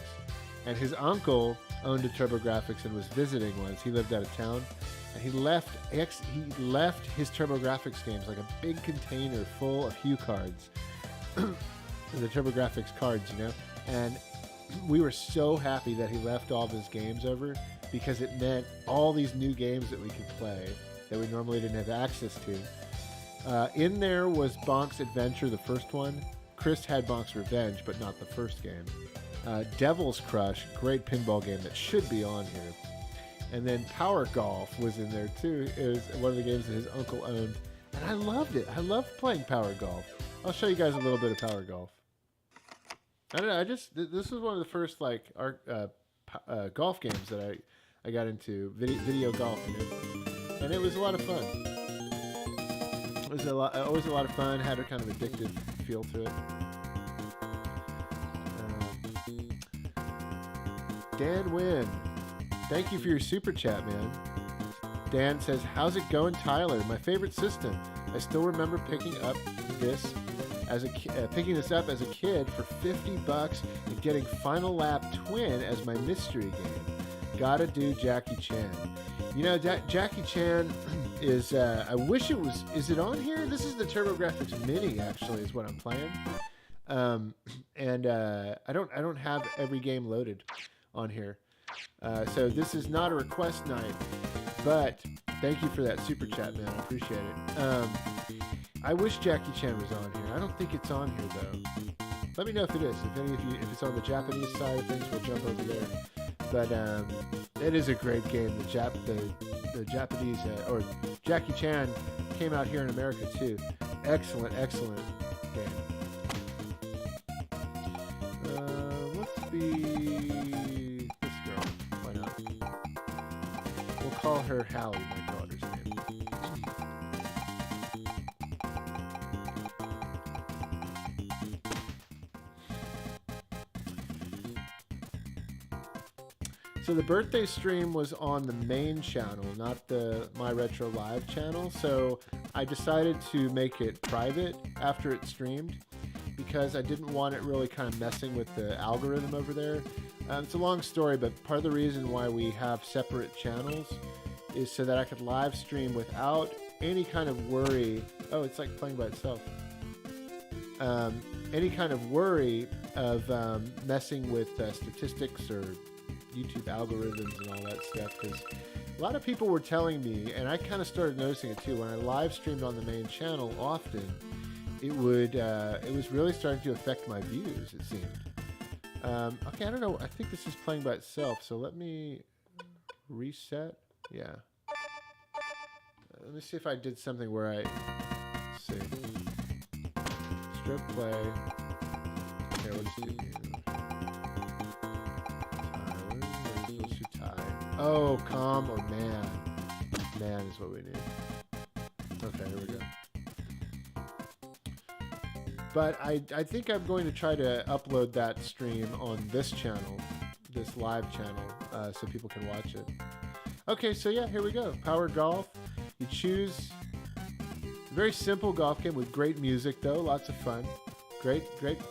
and his uncle owned a Turbografx and was visiting once. He lived out of town, and he left his Turbografx games, like a big container full of Hue cards, the Turbografx cards, you know, and we were so happy that he left all of his games over, because it meant all these new games that we could play that we normally didn't have access to. In there was Bonk's Adventure, the first one. Chris had Bonk's Revenge, but not the first game. Devil's Crush, great pinball game that should be on here. And then Power Golf was in there too. It was one of the games that his uncle owned, and I loved it. I loved playing Power Golf. I'll show you guys a little bit of Power Golf. I don't know. This was one of the first like golf games that I got into, video golf, you know? And it was a lot of fun. It was always a lot of fun. Had a kind of addictive feel to it. Dan Wynn, thank you for your super chat, man. Dan says, "How's it going, Tyler? My favorite system. I still remember picking this up as a kid for $50 and getting Final Lap Twin as my mystery game. Gotta do Jackie Chan." You know, Jackie Chan is, I wish it was, is it on here? This is the Turbografx Mini, actually, is what I'm playing. I don't have every game loaded on here. So this is not a request night, but thank you for that super chat, man. I appreciate it. I wish Jackie Chan was on here. I don't think it's on here, though. Let me know if it is. If it's on the Japanese side of things, we'll jump over there. But it is a great game. The Japanese, or Jackie Chan came out here in America too. Excellent game. Let's be this girl. Why not? We'll call her Hallie, my daughter's name. So the birthday stream was on the main channel, not the My Retro Live channel. So I decided to make it private after it streamed, because I didn't want it really kind of messing with the algorithm over there. It's a long story, but part of the reason why we have separate channels is so that I could live stream without any kind of worry. Oh, it's like playing by itself. Any kind of worry of messing with statistics or YouTube algorithms and all that stuff, because a lot of people were telling me, and I kind of started noticing it too, when I live streamed on the main channel often, it was really starting to affect my views, it seemed. Okay, I don't know, I think this is playing by itself, so let me reset. Yeah. Let me see if I did something where let's see. Stroke play. Okay, we'll just do oh, calm or man. Man is what we need. Okay, here we go. But I think I'm going to try to upload that stream on this channel, this live channel, so people can watch it. Okay, so yeah, here we go. Power Golf. You choose a very simple golf game with great music, though. Lots of fun. Great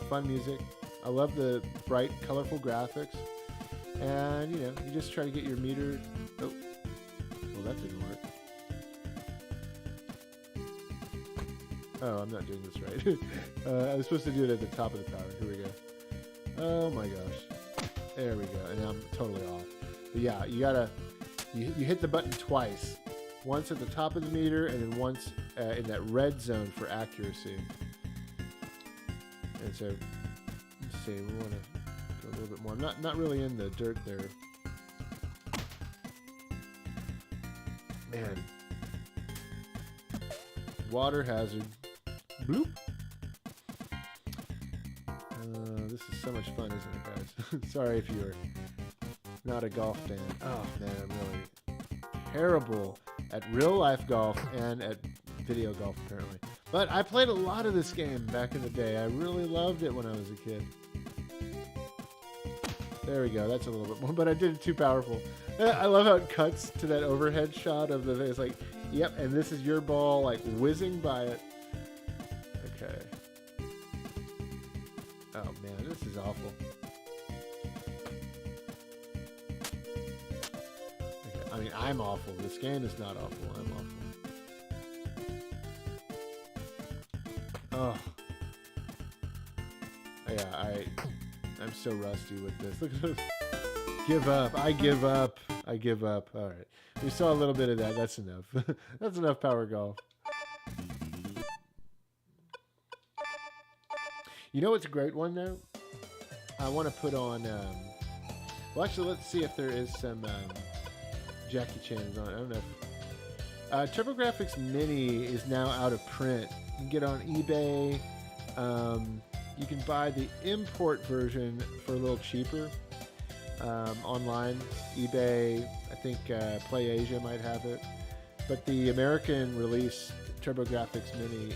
fun music. I love the bright, colorful graphics. And, you know, you just try to get your meter. Oh, well, that didn't work. Oh, I'm not doing this right. I was supposed to do it at the top of the tower. Here we go. Oh my gosh. There we go. And I'm totally off. But yeah, you gotta... You hit the button twice. Once at the top of the meter, and then once in that red zone for accuracy. And so, let's see, we want to go a little bit more. I'm not really in the dirt there. Man. Water hazard. Bloop. This is so much fun, isn't it, guys? Sorry if you're not a golf fan. Oh, man, I'm really terrible at real-life golf and at video golf, apparently. But I played a lot of this game back in the day. I really loved it when I was a kid. There we go. That's a little bit more, but I did it too powerful. I love how it cuts to that overhead shot of the... It's like, yep, and this is your ball, like, whizzing by it. Okay. Oh, man, this is awful. Okay, I mean, I'm awful. This game is not awful. I'm awful. Oh. Yeah, I'm so rusty with this. Look at this. Give up. I give up. I give up. All right. We saw a little bit of that. That's enough. That's enough power golf. You know what's a great one, though? I want to put on... well, actually, let's see if there is some Jackie Chan's on. I don't know if... Turbografx Mini is now out of print. You can get on eBay. You can buy the import version for a little cheaper online. eBay, I think PlayAsia might have it. But the American release, Turbografx Mini,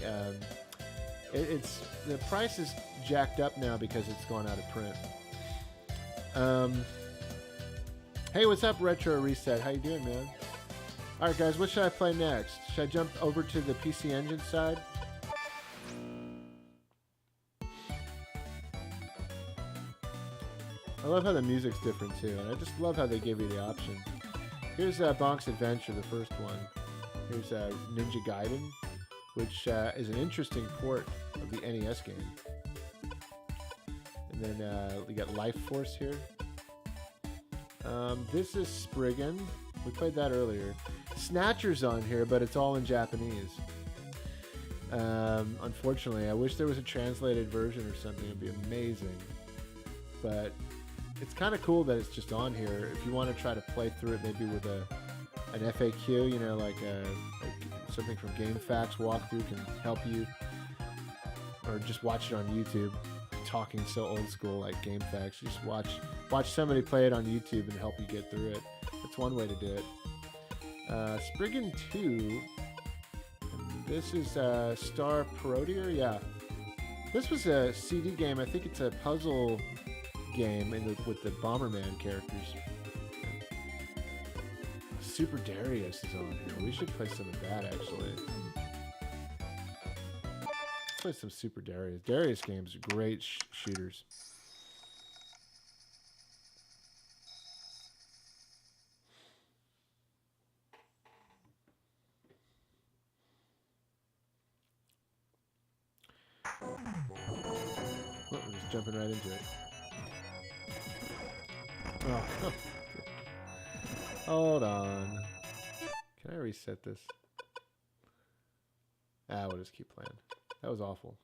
it's the price is jacked up now because it's gone out of print. Hey, what's up, Retro Reset? How you doing, man? All right, guys, what should I play next? Should I jump over to the PC Engine side? I love how the music's different too, and I just love how they give you the option. Here's Bonk's Adventure, the first one. Here's Ninja Gaiden, which is an interesting port of the NES game. And then we got Life Force here. This is Spriggan. We played that earlier. Snatcher's on here, but it's all in Japanese. Unfortunately, I wish there was a translated version or something. It'd be amazing. But it's kind of cool that it's just on here. If you want to try to play through it, maybe with an FAQ, you know, like something from GameFAQs walkthrough can help you, or just watch it on YouTube. Talking so old school like GameFAQs, just watch somebody play it on YouTube and help you get through it. That's one way to do it. Spriggan 2. This is Star Parodier. Yeah, this was a CD game. I think it's a puzzle game with the Bomberman characters. Super Darius is on here. We should play some of that, actually. Let's play some Super Darius. Darius games are great shooters. Oh, we're just jumping right into it. Oh. Hold on. Can I reset this? We'll just keep playing. That was awful.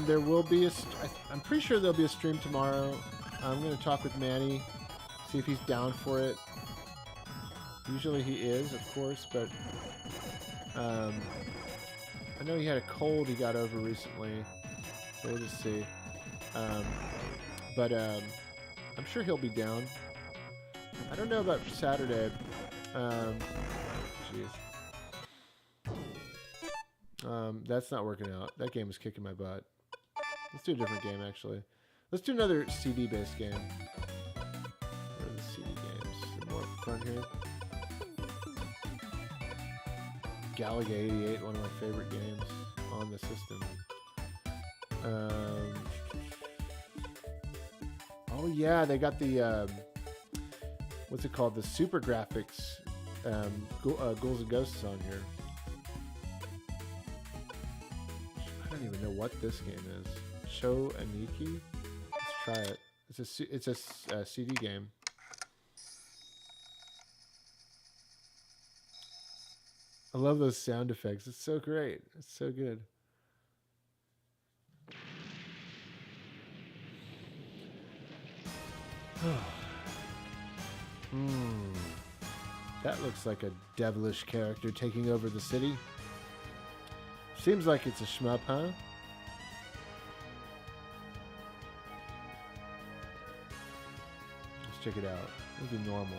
There will be I'm pretty sure there'll be a stream tomorrow. I'm going to talk with Manny, see if he's down for it. Usually he is, of course, but I know he had a cold he got over recently, so we'll just see. But I'm sure he'll be down. I don't know about Saturday. Jeez. That's not working out. That game is kicking my butt. Let's do a different game, actually. Let's do another CD-based game. Where are the CD games? More up front here. Galaga 88, one of my favorite games on the system. Oh yeah, they got the what's it called? The Turbografx Ghouls and Ghosts on here. I don't even know what this game is. Sho Aniki. Let's try it. It's a CD game. I love those sound effects. It's so great. It's so good. That looks like a devilish character taking over the city. Seems like it's a shmup, huh? Let's check it out. We'll do normal.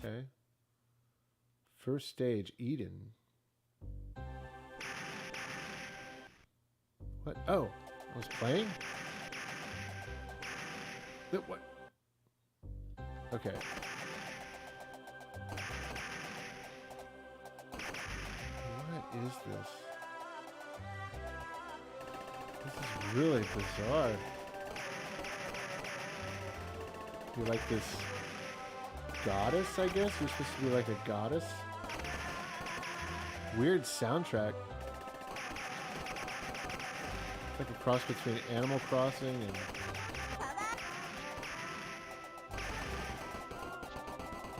Okay. First stage, Eden. What? Oh, I was playing? What? Okay. What is this? This is really bizarre. You're like this goddess, I guess? You're supposed to be like a goddess? Weird soundtrack. It's like a cross between Animal Crossing and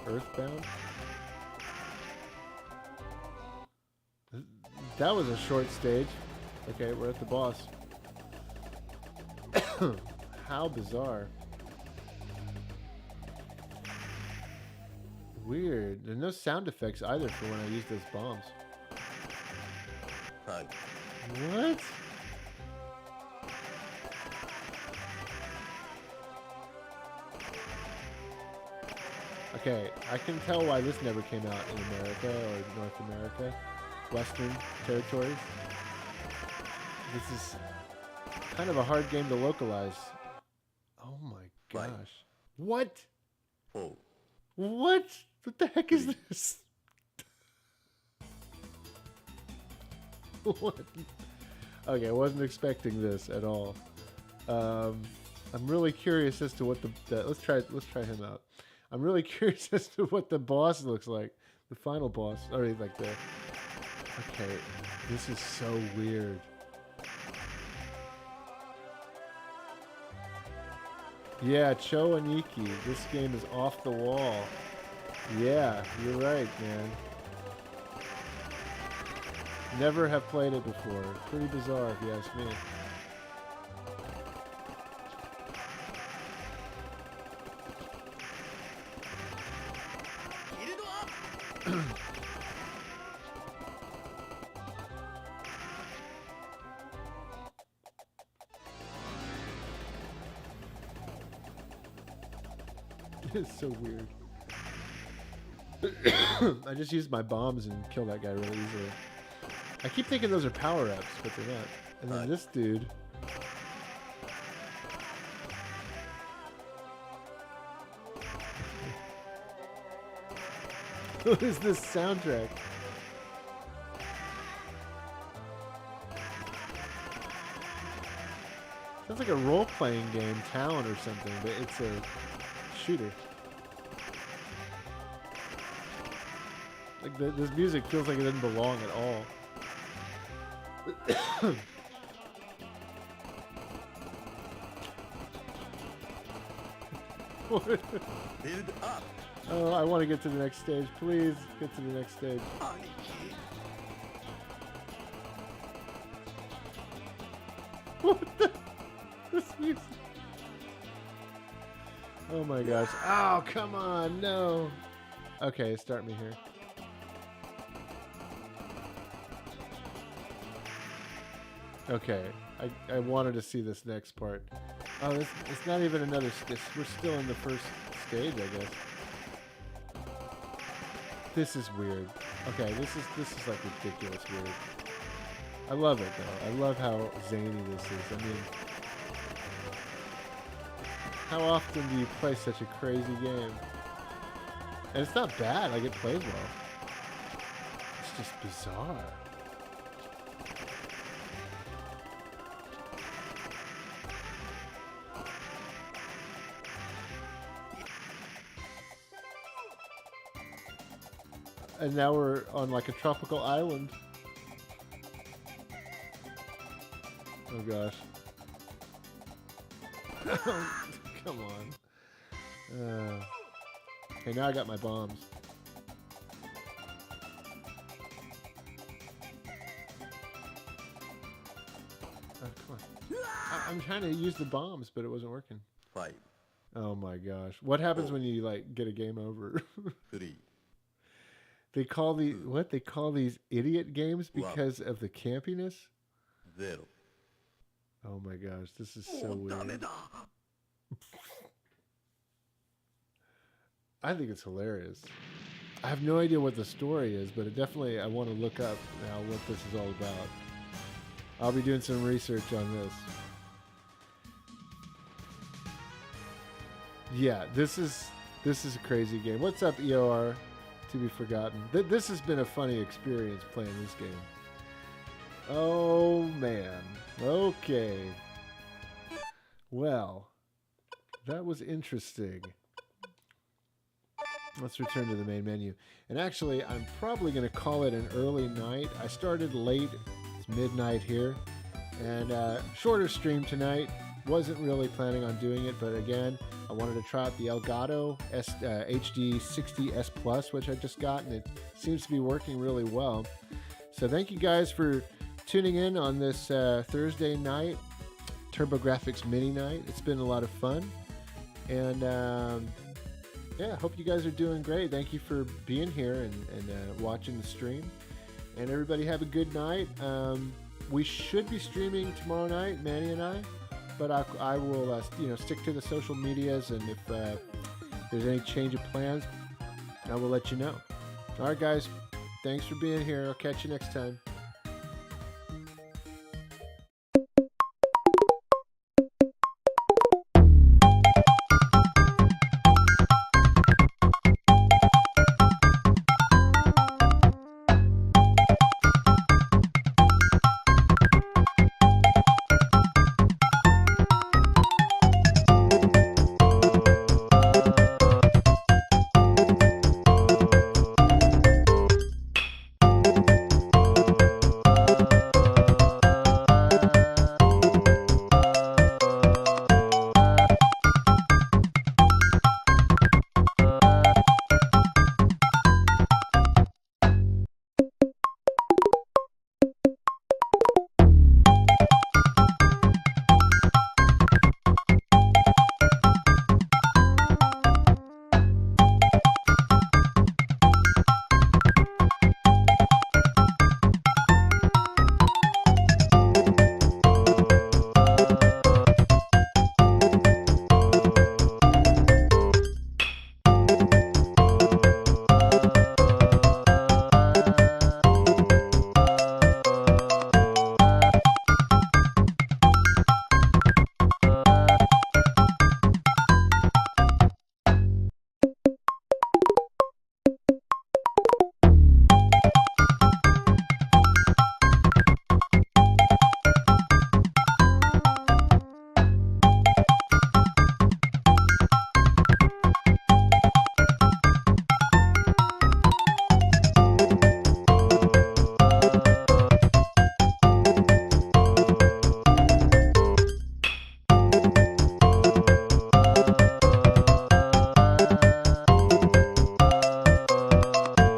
Earthbound. That was a short stage. Okay, we're at the boss. How bizarre. Weird. There's no sound effects either for when I use those bombs. What? Okay, I can tell why this never came out in America or North America, Western territories. This is kind of a hard game to localize. Oh my gosh. What? Oh. What? What the heck is this? What? Okay, I wasn't expecting this at all. I'm really curious as to what let's try him out. I'm really curious as to what the boss looks like. The final boss. Or like the... Okay. This is so weird. Yeah, Cho Aniki. This game is off the wall. Yeah, you're right, man. Never have played it before. Pretty bizarre, if you ask me. It's so weird. I just used my bombs and killed that guy really easily. I keep thinking those are power-ups, but they're not. And then this dude... What is this soundtrack? Sounds like a role-playing game, Town or something, but it's a shooter. Like this music feels like it doesn't belong at all. Build up. Oh, I want to get to the next stage. Please get to the next stage. What the? This music. Oh my gosh. Oh, come on. No. Okay, start me here. Okay, I wanted to see this next part. Oh, it's not even another... We're still in the first stage, I guess. This is weird. Okay, this is like ridiculous weird. I love it though. I love how zany this is. I mean, how often do you play such a crazy game? And it's not bad. Like, it plays well. It's just bizarre. And now we're on like a tropical island. Oh gosh. Come on. Okay, now I got my bombs. Oh, come on. I'm trying to use the bombs, but it wasn't working. 5, Oh my gosh. What happens when you like get a game over? 3, They call they call these idiot games because of the campiness? 0. Oh my gosh, this is so weird. I think it's hilarious. I have no idea what the story is, but I want to look up now what this is all about. I'll be doing some research on this. Yeah, this is a crazy game. What's up, EOR? To be forgotten. This has been a funny experience playing this game. Oh man. Okay. Well, that was interesting. Let's return to the main menu. And actually, I'm probably going to call it an early night. I started late. It's midnight here. And shorter stream tonight. Wasn't really planning on doing it, but again, I wanted to try out the Elgato HD60S Plus, which I just got, and it seems to be working really well. So thank you guys for tuning in on this Thursday night, Turbografx mini night. It's been a lot of fun. And yeah, hope you guys are doing great. Thank you for being here and watching the stream. And everybody have a good night. We should be streaming tomorrow night, Manny and I. But I will stick to the social medias, and if there's any change of plans, I will let you know. All right, guys. Thanks for being here. I'll catch you next time.